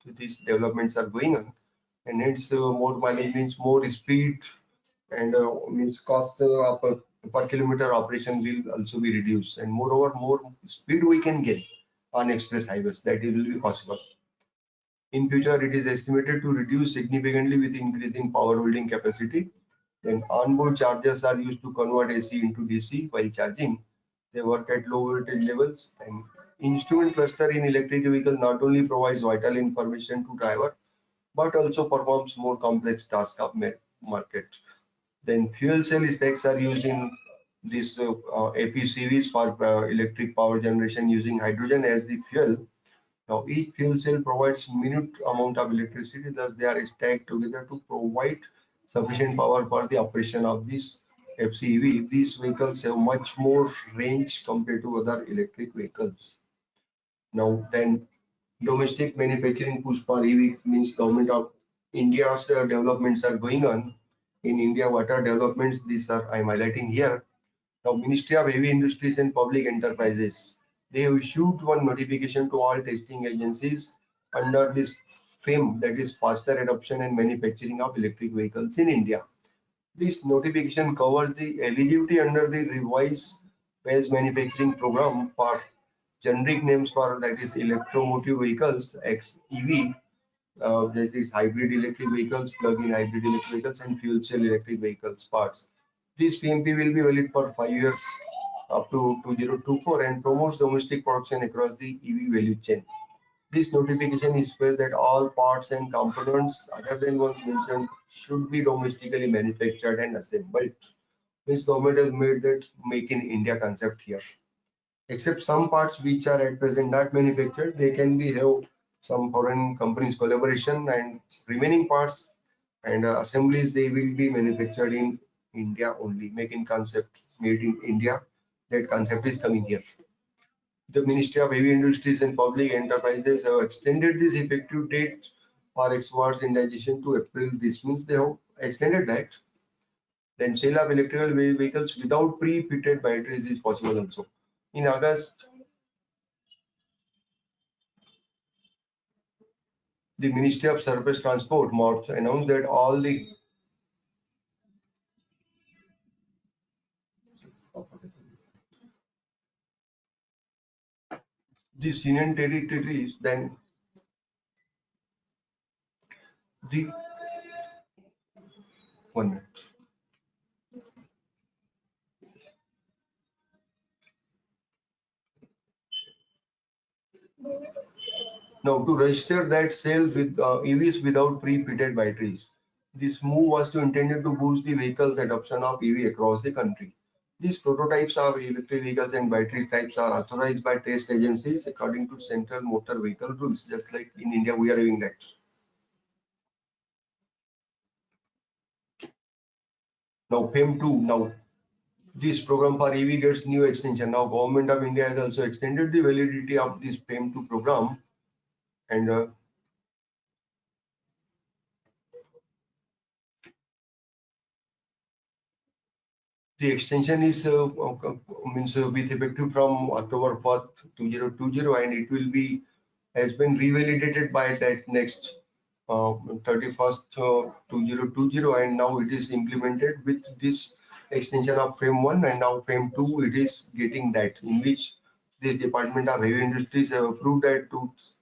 So these developments are going on, and hence more mileage means more speed, and means cost per kilometer operation will also be reduced, and moreover more speed we can get on express highways, that will be possible. In future, it is estimated to reduce significantly with increasing power holding capacity. Then onboard chargers are used to convert AC into DC while charging. They work at low voltage levels, and instrument cluster in electric vehicle not only provides vital information to driver but also performs more complex tasks of market. Then fuel cell stacks are used in these APCVs for electric power generation using hydrogen as the fuel. Now each fuel cell provides minute amount of electricity, thus they are stacked together to provide sufficient power for the operation of this FCEV. These vehicles have much more range compared to other electric vehicles. Now then, domestic manufacturing push for EV means government of India's developments are going on. In India, what are developments? These are I'm highlighting here. Now, Ministry of Heavy Industries and Public Enterprises, they have issued one notification to all testing agencies under this FAME, that is faster adoption and manufacturing of electric vehicles in India. This notification covers the eligibility under the revised phase manufacturing program for generic names for, that is electromotive vehicles, XEV, that is hybrid electric vehicles, plug-in hybrid electric vehicles, and fuel cell electric vehicles parts. This PMP will be valid for 5 years up to 2024 and promotes domestic production across the EV value chain. This notification is specifies that all parts and components other than ones mentioned should be domestically manufactured and assembled. This government has made that make in India concept here. Except some parts which are at present not manufactured, they can be have some foreign companies collaboration, and remaining parts and assemblies they will be manufactured in India only. Make in concept made in India, that concept is coming here. The Ministry of Heavy Industries and Public Enterprises have extended this effective date for exports indication to April. This means they have extended that. Then sale of electrical vehicles without pre-fitted batteries is possible also. In August, the Ministry of Surface Transport MORTS announced that all the union territories, then the 1 minute. Now, to register that sales with EVs without pre-fitted batteries, this move was intended to boost the vehicles adoption of EV across the country. These prototypes of electric vehicles and battery types are authorized by test agencies according to Central Motor Vehicle rules. Just like in India, we are having that. Now, FAME 2. Now, this program for EV gets new extension. Now, Government of India has also extended the validity of this FAME 2 program, and the extension is with effective from October 1st, 2020, and it will be has been revalidated by that next 31st 2020, and now it is implemented with this extension of FAME 1, and now FAME 2 it is getting that, in which This Department of Heavy Industries have approved that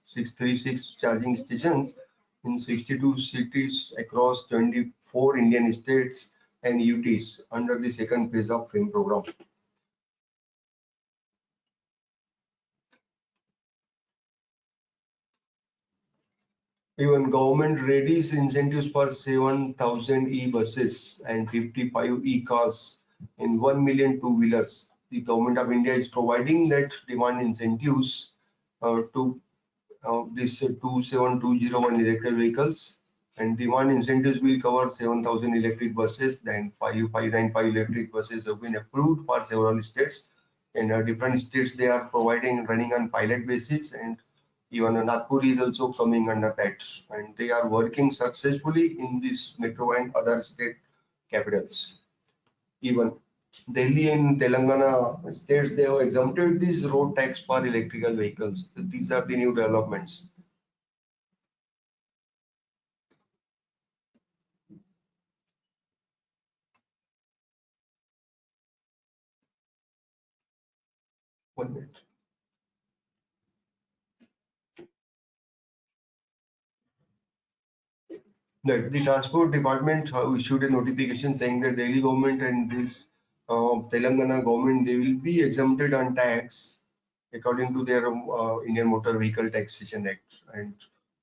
636 charging stations in 62 cities across 24 Indian states and UTs under the second phase of FAME program. Even government readies incentives for 7,000 e-buses and 55 e-cars in 1 million two-wheelers. The government of India is providing that demand incentives to this 27201 electric vehicles, and demand incentives will cover 7,000 electric buses. Then 5595 electric buses have been approved for several states. In different states, they are providing running on pilot basis, and even Nagpur is also coming under that, and they are working successfully in this metro and other state capitals. Even Delhi and Telangana states, they have exempted this road tax for electrical vehicles. These are the new developments. One minute. The Transport Department issued a notification saying that Delhi government and this Telangana government, they will be exempted on tax according to their Indian Motor Vehicle Taxation Act, and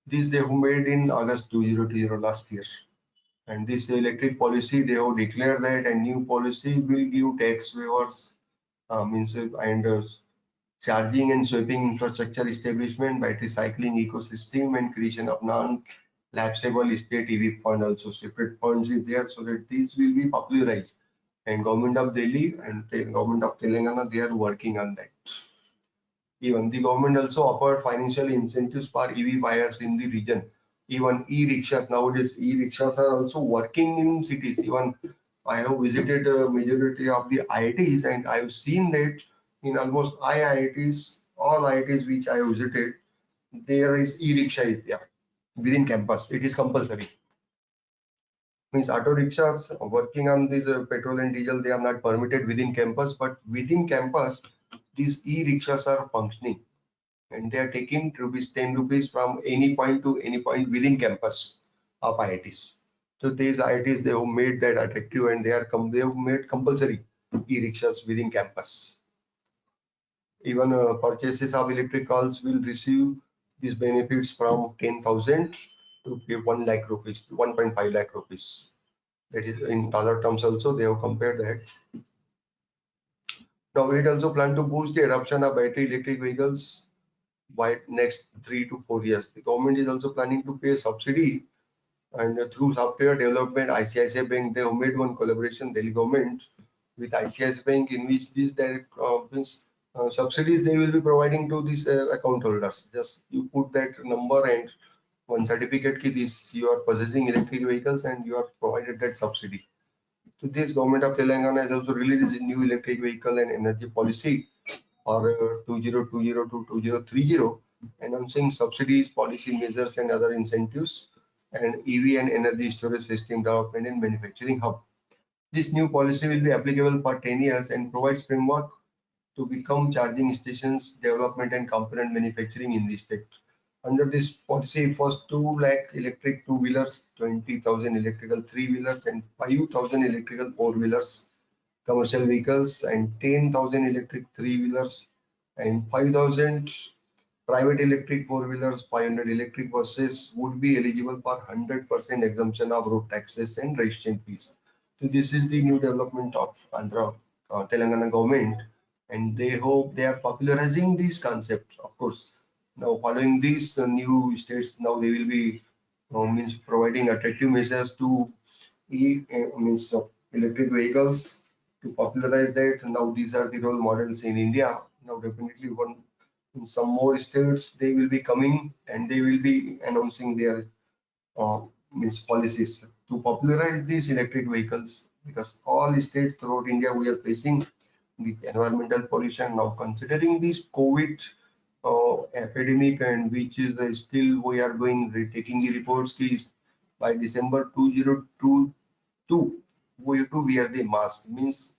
this they have made in August 2020 last year. And this electric policy, they have declared that a new policy will give tax waivers, charging and swapping infrastructure establishment, battery cycling ecosystem, and creation of non-lapsable state EV fund. Also separate funds is there, so that these will be popularized. And government of Delhi and the government of Telangana, they are working on that. Even the government also offered financial incentives for EV buyers in the region. Even e-rickshaws, nowadays e-rickshaws are also working in cities. Even I have visited a majority of the IITs, and I have seen that in almost IITs, all IITs which I visited, there is e-rickshaw is there within campus. It is compulsory. Means auto rickshaws working on this petrol and diesel, they are not permitted within campus, but within campus, these e-rickshaws are functioning, and they are taking 10 rupees from any point to any point within campus of IITs. So these IITs, they have made that attractive, and they have made compulsory e-rickshaws within campus. Even purchases of electric cars will receive these benefits from 10,000 to 1 lakh rupees, 1.5 lakh rupees. That is in dollar terms also, they have compared that. Now it also plan to boost the adoption of battery electric vehicles by next 3 to 4 years. The government is also planning to pay subsidy, and through software development, ICICI Bank, they have made one collaboration, Delhi government with ICICI Bank, in which these direct subsidies they will be providing to these account holders. Just you put that number and one certificate ki this you are possessing electric vehicles, and you are provided that subsidy. So this government of Telangana has also released a new electric vehicle and energy policy for 2020 to 2030, announcing subsidies, policy measures, and other incentives, and EV and energy storage system development and manufacturing hub. This new policy will be applicable for 10 years and provides framework to become charging stations development and component manufacturing in the state. Under this policy, first 2 lakh electric two-wheelers, 20,000 electrical three-wheelers, and 5,000 electrical four-wheelers, commercial vehicles, and 10,000 electric three-wheelers, and 5,000 private electric four-wheelers, 500 electric buses would be eligible for 100% exemption of road taxes and registration fees. So this is the new development of Andhra Telangana government, and they hope they are popularizing these concepts. Of course, now following these new states, now they will be means providing attractive measures to electric vehicles to popularize that. Now these are the role models in India. Now definitely in some more states they will be coming, and they will be announcing their policies to popularize these electric vehicles, because all states throughout India we are facing this environmental pollution. Now considering this COVID epidemic, and which is still we are taking the reports is by December 2022 we have to wear the mask, means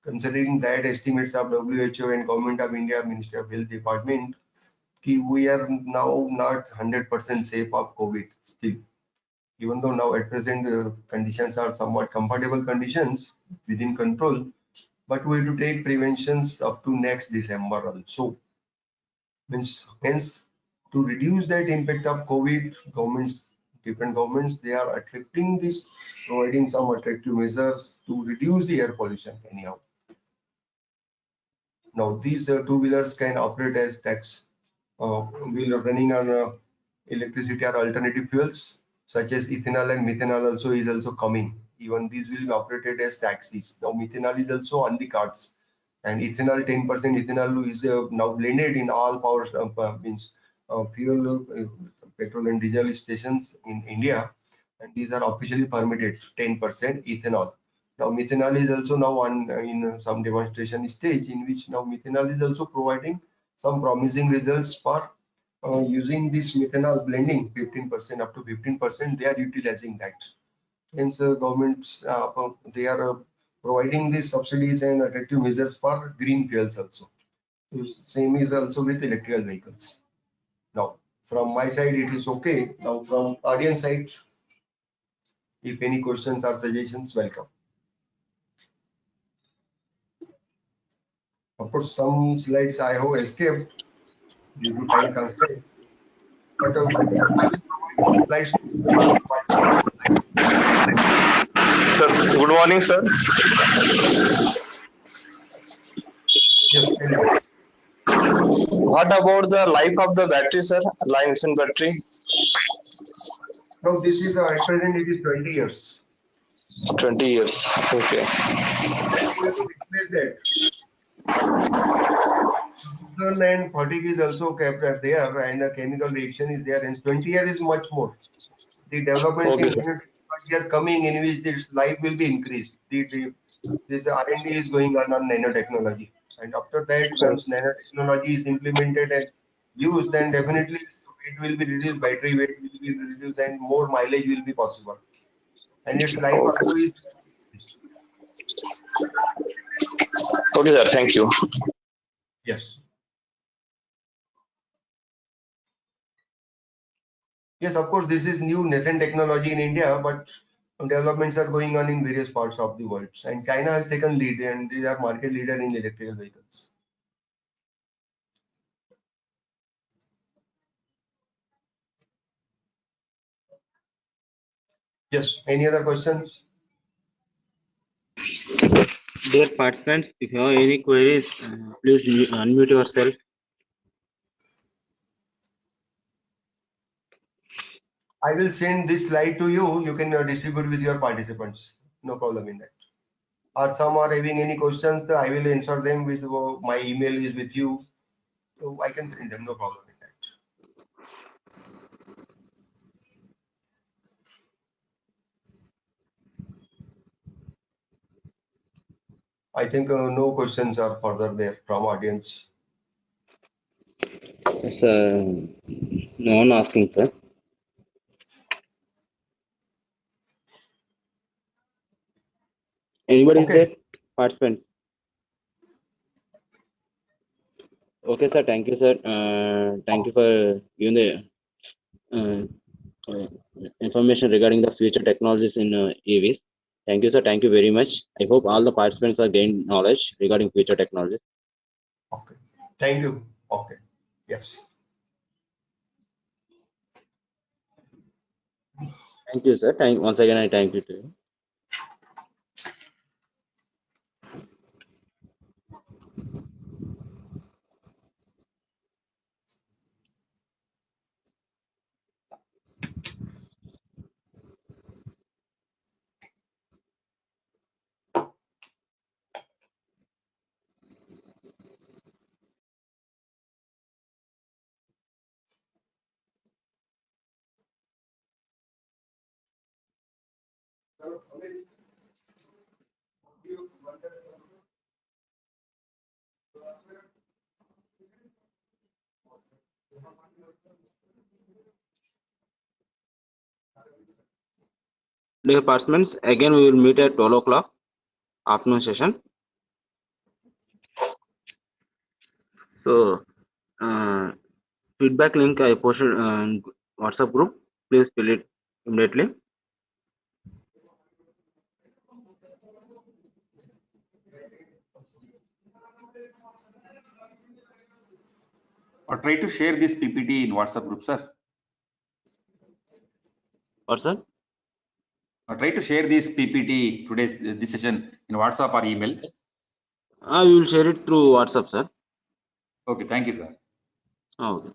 considering that estimates of WHO and Government of India, Ministry of Health Department, we are now not 100% safe of COVID still. Even though now at present conditions are somewhat comfortable conditions within control, but we have to take preventions up to next December also. Hence, to reduce that impact of COVID, different governments, they are attracting this, providing some attractive measures to reduce the air pollution anyhow. Now, these two-wheelers can operate as tax wheel running on electricity or alternative fuels such as ethanol and methanol also is also coming. Even these will be operated as taxis. Now, methanol is also on the cards, and ethanol 10% ethanol is now blended in all power fuel, petrol and diesel stations in India, and these are officially permitted 10% ethanol. Now, methanol is also now on in some demonstration stage in which now methanol is also providing some promising results for using this methanol blending 15% up to 15%. They are utilizing that. Hence, governments they are providing these subsidies and attractive measures for green fuels also. So same is also with electrical vehicles. Now, from my side, it is okay. Now, from audience side, if any questions or suggestions, welcome. Of course, some slides I have escaped due to time constraint, but I will provide slides. Sir, good morning, sir. Yes, tell me. What about the life of the battery, sir? Lithium battery? Now, this is at present it is 20 years. 20 years. Okay. We have to replace that. Oxygen and fatigue is also kept there, and a chemical reaction is there. And 20 years is much more. The developments Okay, in sir. nanotechnology are coming, in which this life will be increased. This R&D is going on nanotechnology, and after that, once nanotechnology is implemented and used, then definitely it will be reduced. Battery weight will be reduced, and more mileage will be possible. And its life Okay. also is. Okay, sir. Thank you. Yes. Yes, of course, this is new nascent technology in India, but developments are going on in various parts of the world. And China has taken lead, and they are market leader in electrical vehicles. Yes. Any other questions? Dear participants, if you have any queries, please unmute yourself. I will send this slide to you. You can distribute with your participants. No problem in that. Or some are having any questions, I will answer them with my email is with you. So I can send them. No problem in that. I think no questions are further there from audience. Yes, no one asking, sir. Anybody is Okay. there? Participant. Okay, sir. Thank you, sir. Thank you for giving the information regarding the future technologies in EVs. Thank you, sir. Thank you very much. I hope all the participants are gained knowledge regarding future technologies. Okay. Thank you. Okay. Yes. Thank you, sir. Once again, I thank you to you. Dear participants, again we will meet at 12 o'clock afternoon session. So feedback link I posted in WhatsApp group. Please fill it immediately. Or try to share this PPT in WhatsApp group, sir. Or sir? Or try to share this PPT today's this session in WhatsApp or email. We will share it through WhatsApp, sir. Okay, thank you, sir. Okay.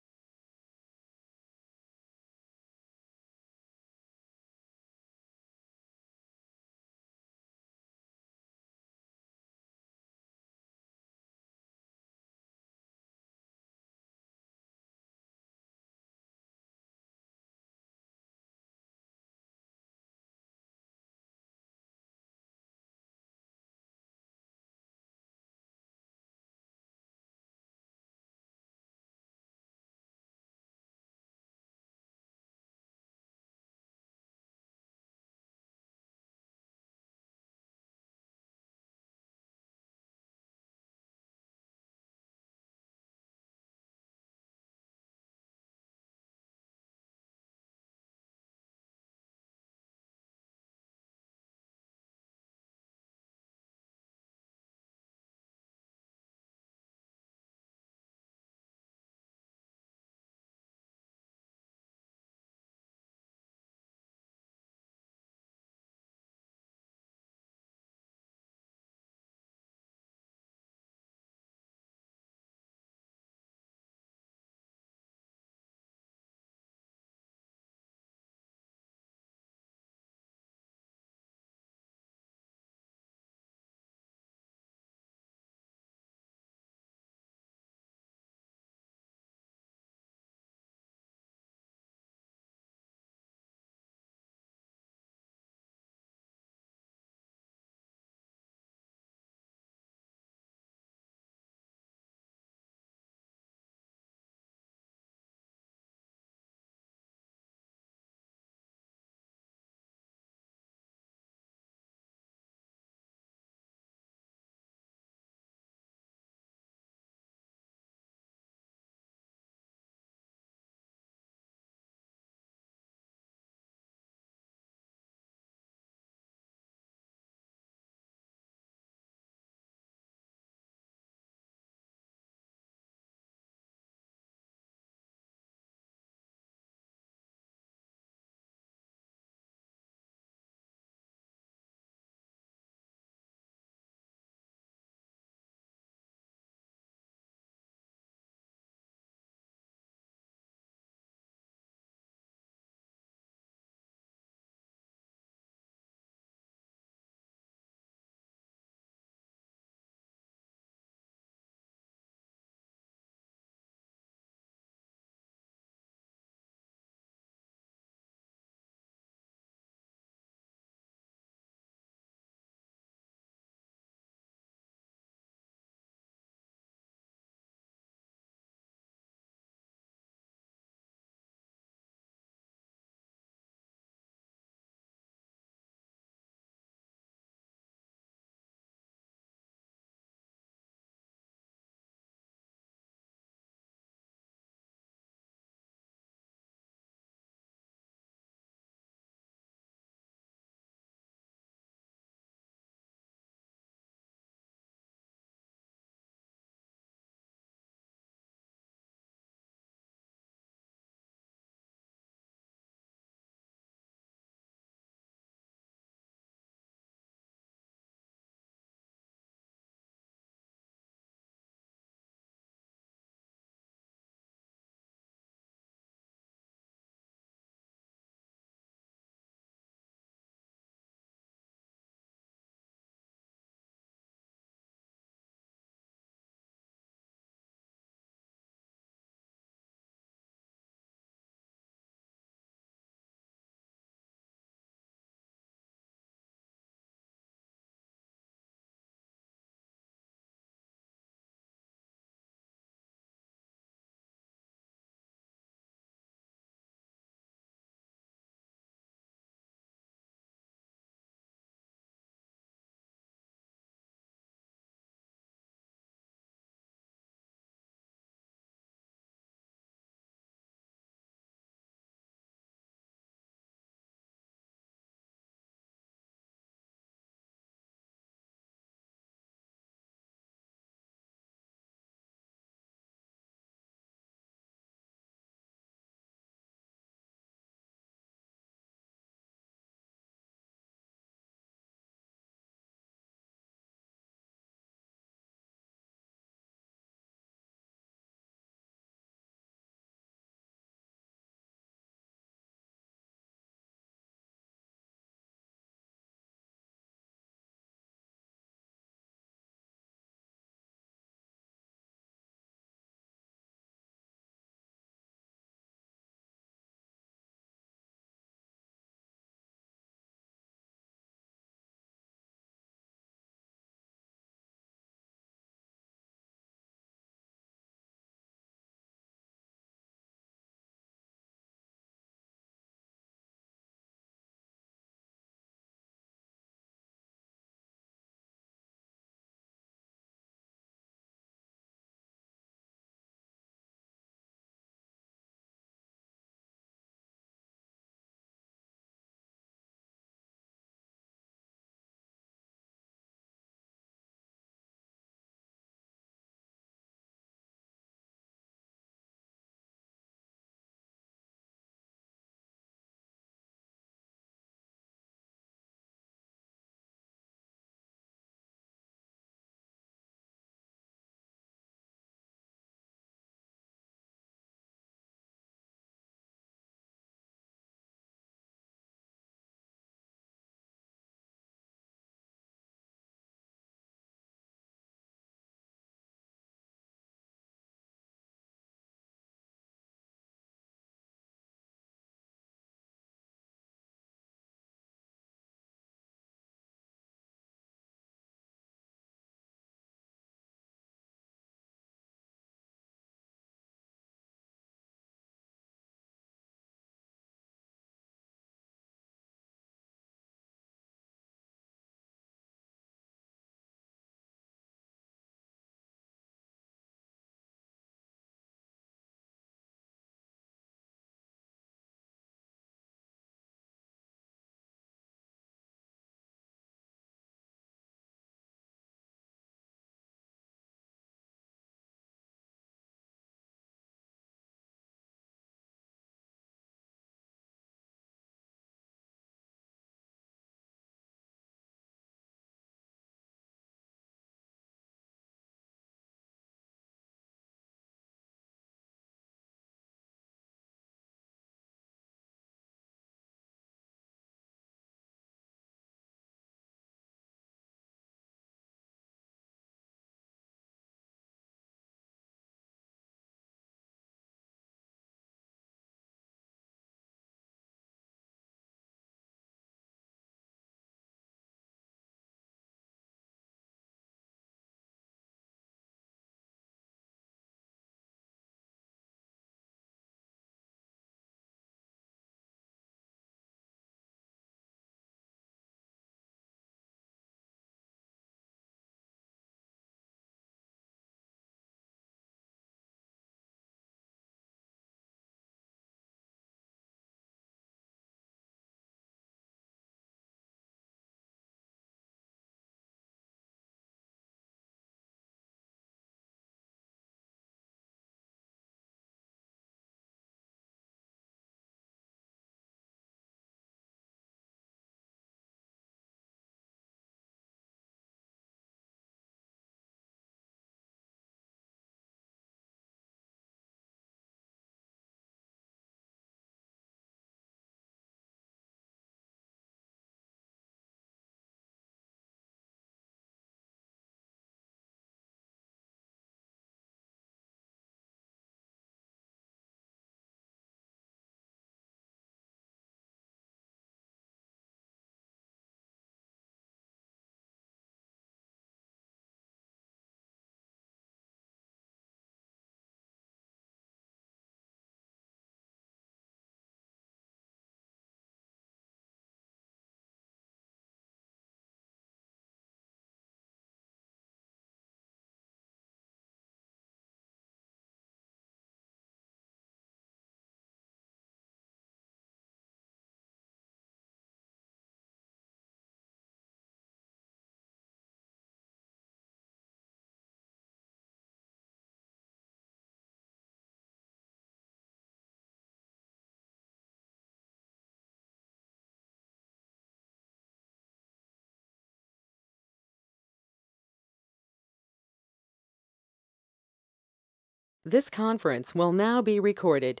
This conference will now be recorded.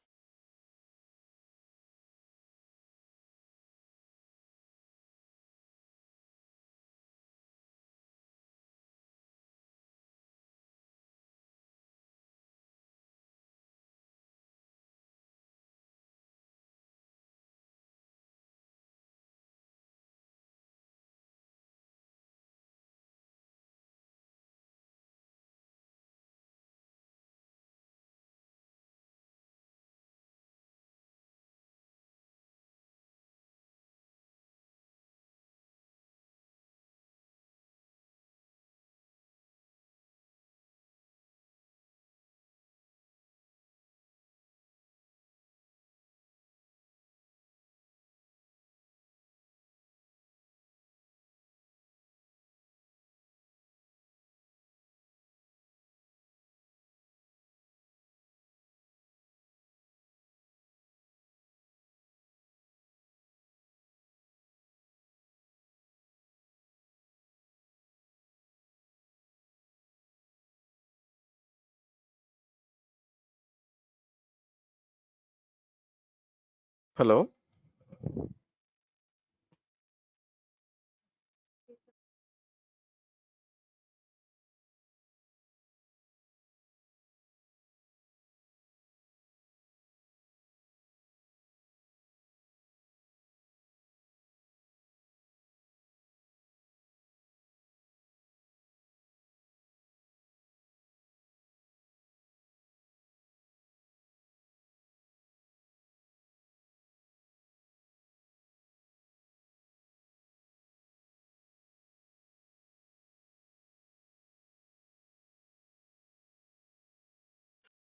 Hello.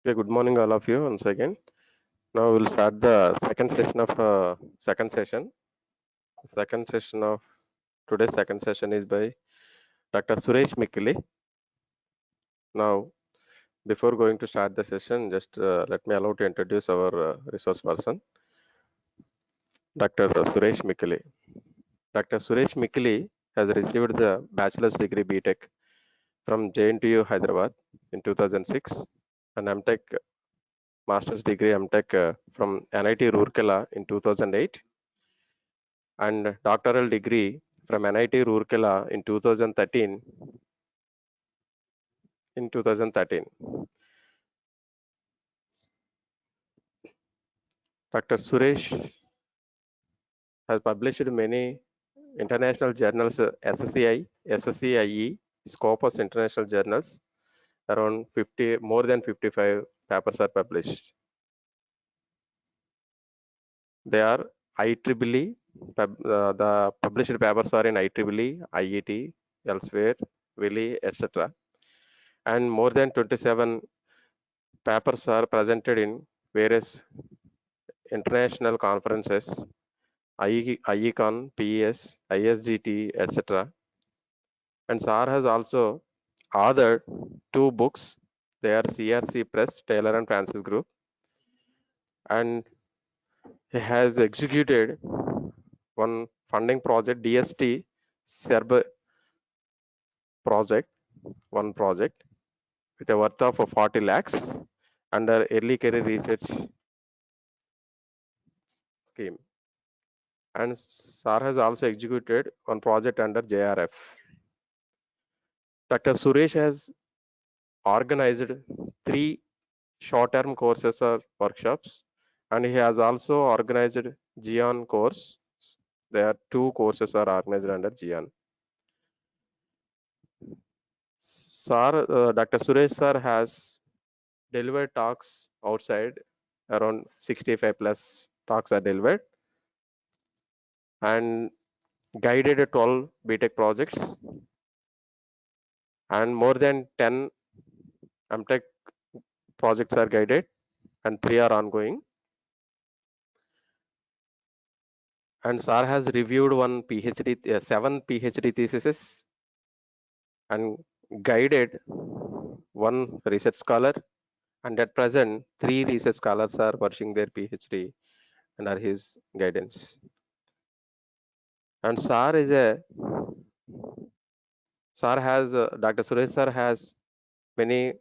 Okay, good morning, all of you, once again. Now we'll start the second session of second session. Second session of today's second session is by Dr. Suresh Mikili. Now, before going to start the session, just let me allow to introduce our resource person, Dr. Suresh Mikili. Dr. Suresh Mikili has received the bachelor's degree BTech from JNTU Hyderabad in 2006 and MTech master's degree MTech from NIT Roorkela in 2008 and doctoral degree from NIT Roorkela in 2013. Dr. Suresh has published many international journals, SSCI, SSCIE, Scopus international journals. Around 50, more than 55 papers are published. They are IEEE, the published papers are in IEEE, IET, elsewhere, Willy, etc. And more than 27 papers are presented in various international conferences, IECON, PES, ISGT, etc. And SAR has also authored 2 books. They are CRC Press, Taylor and Francis Group. And he has executed one funding project, DST Serb project, one project with a worth of 40 lakhs under early career research scheme. And SAR has also executed one project under JRF. Dr. Suresh has organized 3 short-term courses or workshops, and he has also organized GEON course. There are 2 courses are organized under GEON. Dr. Suresh sir has delivered talks outside, around 65 plus talks are delivered, and guided 12 BTech projects, and more than 10 MTech projects are guided, and 3 are ongoing. And SAR has reviewed 7 PhD theses and guided 1 research scholar, and at present 3 research scholars are pursuing their PhD under his guidance. And Dr. Suresh sir has many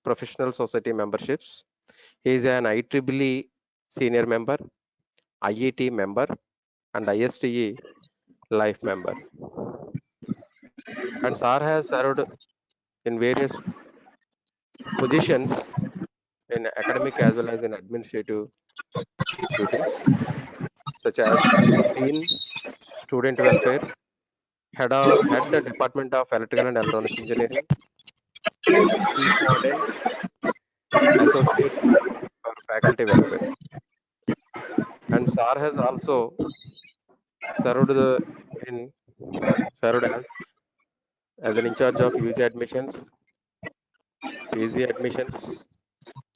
professional society memberships. He is an IEEE senior member, IET member, and ISTE life member. And Sir has served in various positions in academic as well as in administrative duties, such as Dean, Student Welfare, Head the Department of Electrical and Electronics Engineering, Chief Warden, Associate for Faculty Welfare. And Sir has also served as an in charge of UG admissions, PG admissions,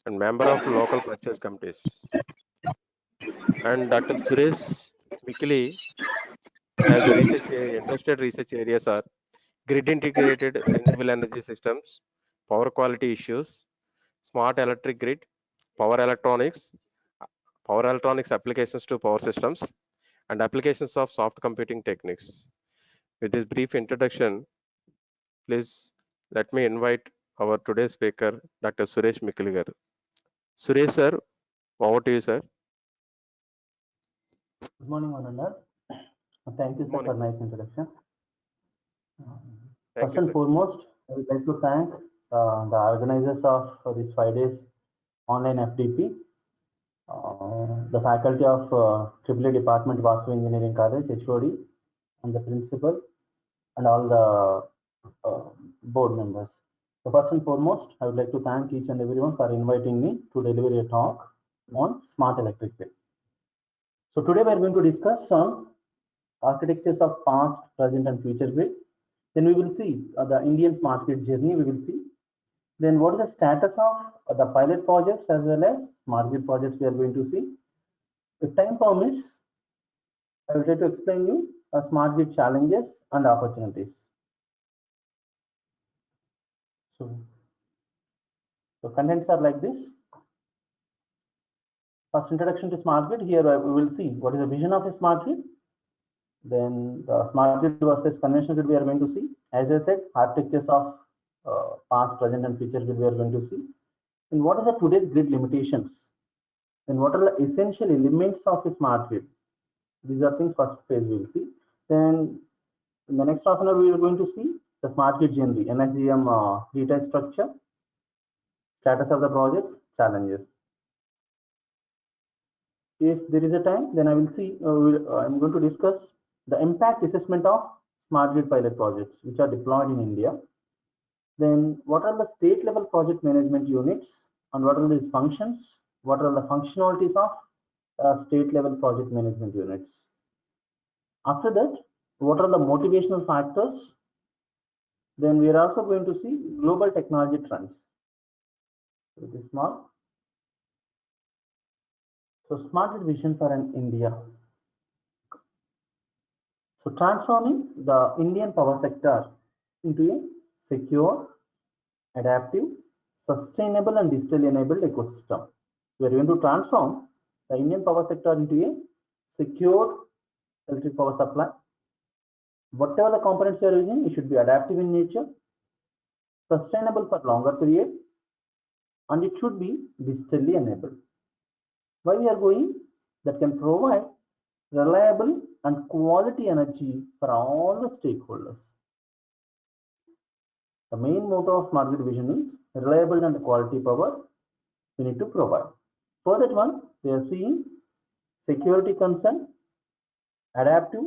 and member of local purchase committees. And Dr. Suresh Mikili has interested research areas are grid integrated renewable energy systems, power quality issues, smart electric grid, power electronics applications to power systems, and applications of soft computing techniques. With this brief introduction, please let me invite our today's speaker, Dr. Suresh Mikili garu. Suresh sir, over to you, sir. Good morning, one and all. Thank you, sir, morning, for nice introduction. Thank First you, and sir. foremost, I would like to thank the organizers of this 5 days online FDP, the faculty of EEE Department Vasu Engineering College, HOD, and the principal, and all the board members. So first and foremost, I would like to thank each and everyone for inviting me to deliver a talk on smart electric grid. So today we are going to discuss on architectures of past, present, and future grid. Then we will see the Indian smart grid journey. We will see. Then what is the status of the pilot projects as well as smart grid projects we are going to see. If time permits, I will try to explain you smart grid challenges and opportunities. So contents are like this. First, introduction to smart grid. Here we will see what is the vision of a smart grid. Then the smart grid versus conventional grid we are going to see. As I said, architectures of past, present, and future grid we are going to see. And what is the today's grid limitations? Then what are the essential elements of a smart grid? These are things first phase we will see. Then in the next half an hour we are going to see the smart grid journey, NSGM data structure, status of the projects, challenges. If there is a time, then I will see. I'm going to discuss the impact assessment of smart grid pilot projects which are deployed in India. Then what are the state level project management units and what are these functions? What are the functionalities of state level project management units? After that, what are the motivational factors? Then we are also going to see global technology trends. It is small. So smart grid vision for an India. So transforming the Indian power sector into a secure, adaptive, sustainable, and digitally enabled ecosystem. We are going to transform the Indian power sector into a secure electric power supply. Whatever the components you are using, it should be adaptive in nature, sustainable for longer period, and it should be digitally enabled. Why we are going? That can provide reliable and quality energy for all the stakeholders. The main motto of smart grid vision is reliable and quality power we need to provide. For that one, we are seeing security concern, adaptive,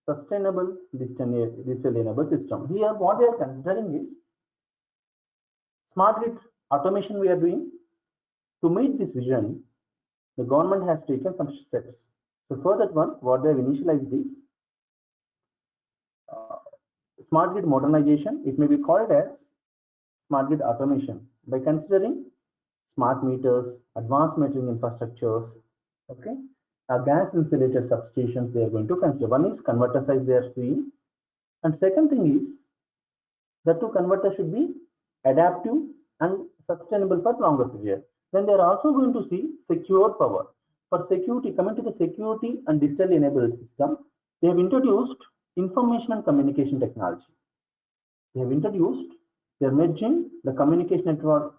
sustainable, digitally enabled system. Here, what they are considering is smart grid automation we are doing. To meet this vision, the government has taken some steps. So for that one, what they have initialized is smart grid modernization. It may be called as smart grid automation by considering smart meters, advanced metering infrastructures, okay, gas insulated substations they are going to consider. One is converter size they are seeing, and second thing is the two converters should be adaptive and sustainable for longer period. Then they are also going to see secure power. For security, coming to the security and digitally enabled system, they have introduced information and communication technology. They have introduced they are merging the communication network,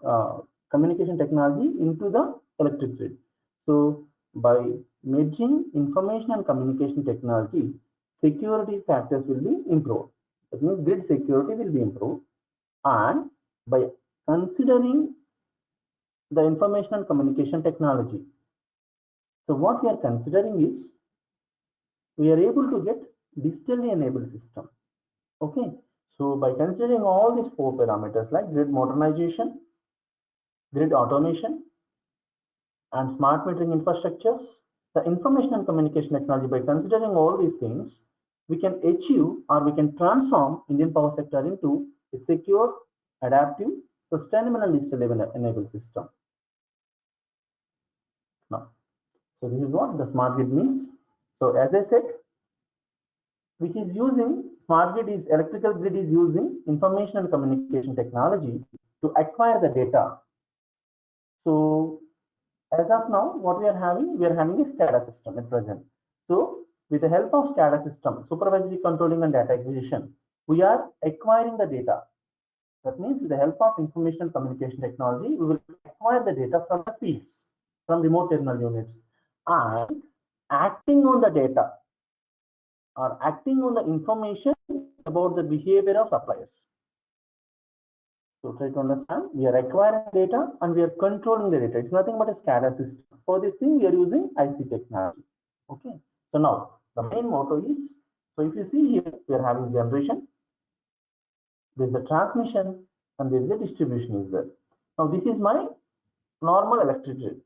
communication technology into the electric grid. So by merging information and communication technology, security factors will be improved. That means grid security will be improved. And by considering the information and communication technology, so what we are considering is we are able to get digitally enabled system. Okay, so by considering all these 4 parameters like grid modernization, grid automation, and smart metering infrastructures, the information and communication technology, by considering all these things, we can achieve or we can transform Indian power sector into a secure, adaptive, sustainable and digital enabled system. Now, so this is what the smart grid means. So as I said, which is using smart grid is electrical grid is using information and communication technology to acquire the data. So as of now, what we are having a SCADA system at present. So with the help of SCADA system, supervisory controlling and data acquisition, we are acquiring the data. That means with the help of information and communication technology, we will acquire the data from the fields, from remote terminal units, and acting on the data or acting on the information about the behavior of suppliers. So try to understand, we are acquiring data and we are controlling the data. It's nothing but a SCADA system. For this thing, we are using IC technology. Okay. So now the main motto is, so if you see here, we are having generation, there's a transmission, and there's a distribution is there. Now this is my normal electric grid.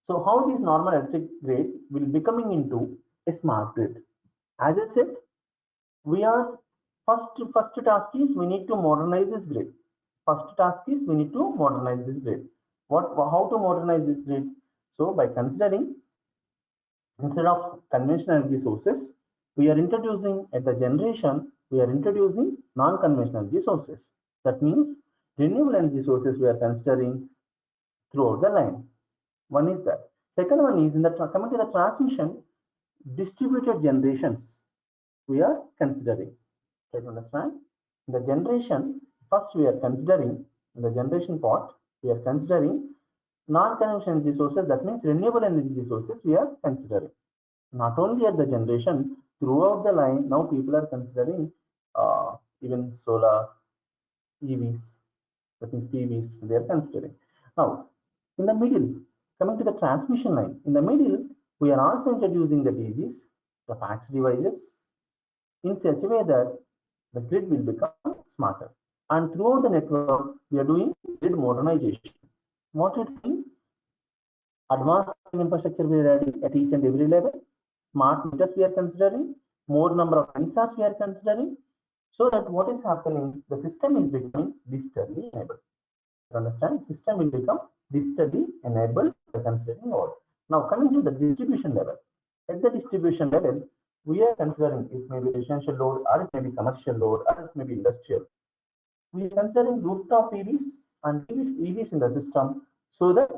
So how this normal electric grid will be coming into a smart grid? As I said, we are first task is we need to modernize this grid. First task is we need to modernize this grid. How to modernize this grid? So by considering, instead of conventional energy sources, we are introducing at the generation, we are introducing non-conventional energy sources. That means renewable energy sources we are considering throughout the line. One is that. Second one is in the coming to the transmission, distributed generations we are considering. Try to understand. In the generation, first we are considering, in the generation part, we are considering non-conventional energy sources, that means renewable energy sources we are considering. Not only at the generation, throughout the line, now people are considering even solar, EVs, that means PVs, they are considering. Now, in the middle, coming to the transmission line, in the middle, we are also introducing the DGs, the fax devices, in such a way that the grid will become smarter. And throughout the network, we are doing grid modernization. What it means? Advanced infrastructure we are adding at each and every level. Smart meters we are considering. More number of sensors we are considering. So that what is happening? The system is becoming digitally enabled. You understand? System will become digitally enabled by considering all. Now coming to the distribution level. At the distribution level, we are considering it may be residential load, or it may be commercial load, or it may be industrial. We are considering rooftop EVs and EVs in the system, so that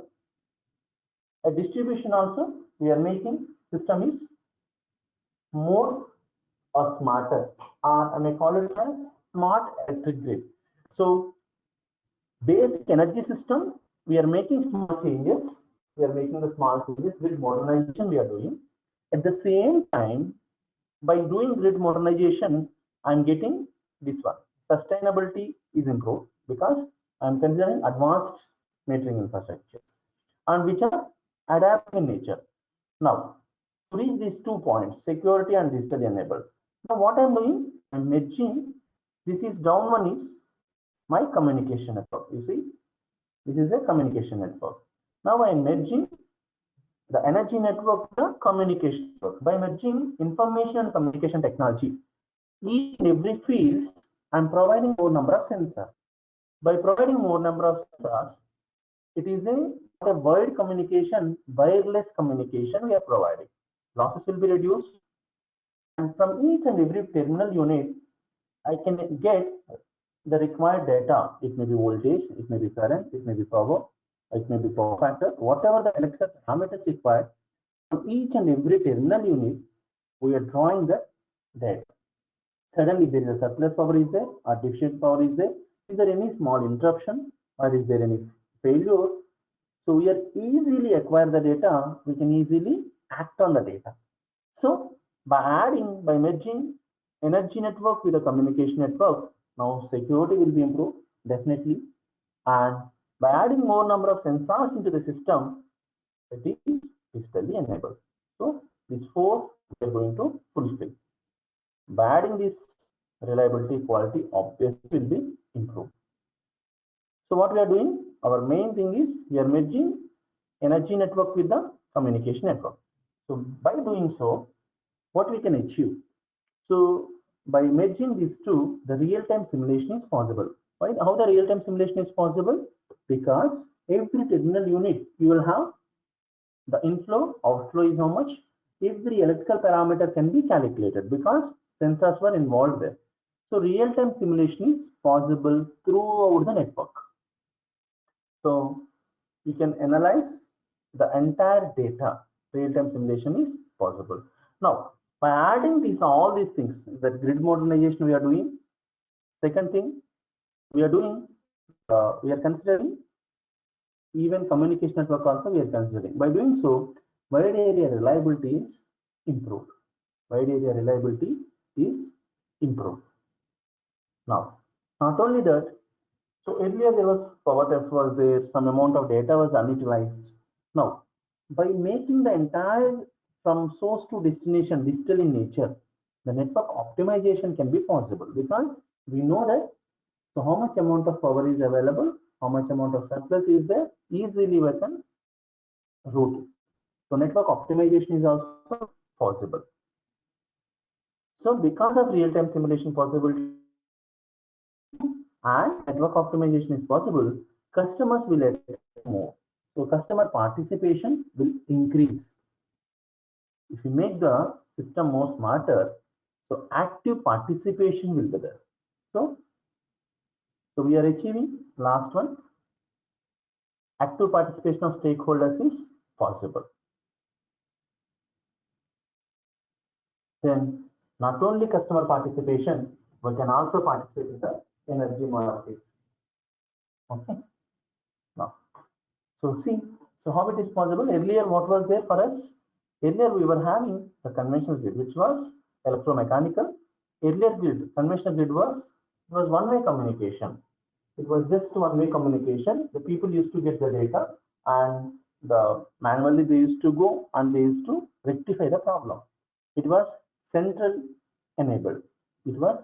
a distribution also we are making system is more or smarter, I may call it as smart electric grid. So basic energy system, we are making small changes. We are making the small changes, grid modernization we are doing. At the same time, by doing grid modernization, I'm getting this one. Sustainability is improved because I'm considering advanced metering infrastructure and which are adaptive in nature. Now, to reach these 2 points, security and digitally enabled. Now, what I'm doing, I'm merging. This is down one is my communication network. You see, this is a communication network. Now I'm merging the energy network, the communication network. By merging information and communication technology, each and every field, I'm providing more number of sensors. By providing more number of sensors, it is a wide communication, wireless communication we are providing. Losses will be reduced, and from each and every terminal unit, I can get the required data. It may be voltage, it may be current, it may be power, it may be power factor, whatever the electrical parameters required. From each and every terminal unit, we are drawing the data. Suddenly there is a surplus power is there, or deficient power is there. is there any small interruption or is there any failure? So we are easily acquire the data, we can easily act on the data. So by merging energy network with a communication network, now security will be improved, definitely. And by adding more number of sensors into the system, it is digitally enabled. So these four we are going to fulfill. By adding this reliability, quality obviously will be improved. So what we are doing, our main thing is we are merging energy network with the communication network. So by doing so, what we can achieve? So by merging these two, the real-time simulation is possible. Right? How the real-time simulation is possible? Because every terminal unit you will have the inflow, outflow is how much. Every electrical parameter can be calculated because sensors were involved there. So real-time simulation is possible throughout the network. So you can analyze the entire data. Real-time simulation is possible. Now, by adding all these things, the grid modernization we are doing. Second thing, we are doing, we are considering even communication network also we are considering. By doing so, wide area reliability is improved. Wide area reliability is improved. Now, not only that, so earlier there was power theft was there, some amount of data was unutilized. Now, by making the entire from source to destination digital in nature, the network optimization can be possible because we know that so how much amount of power is available, how much amount of surplus is there, easily we can route. So network optimization is also possible. So because of real-time simulation possibility and network optimization is possible, customers will expect more. So customer participation will increase. If you make the system more smarter, so active participation will be there. So we are achieving last one. Active participation of stakeholders is possible. Then not only customer participation, we can also participate in the energy markets. Okay. Now, so see, so how it is possible? Earlier, what was there for us? Earlier, we were having the conventional grid, which was electromechanical. Earlier grid, conventional grid was one-way communication. It was just one-way communication. The people used to get the data, and manually they used to go and they used to rectify the problem. It was central enabled. It was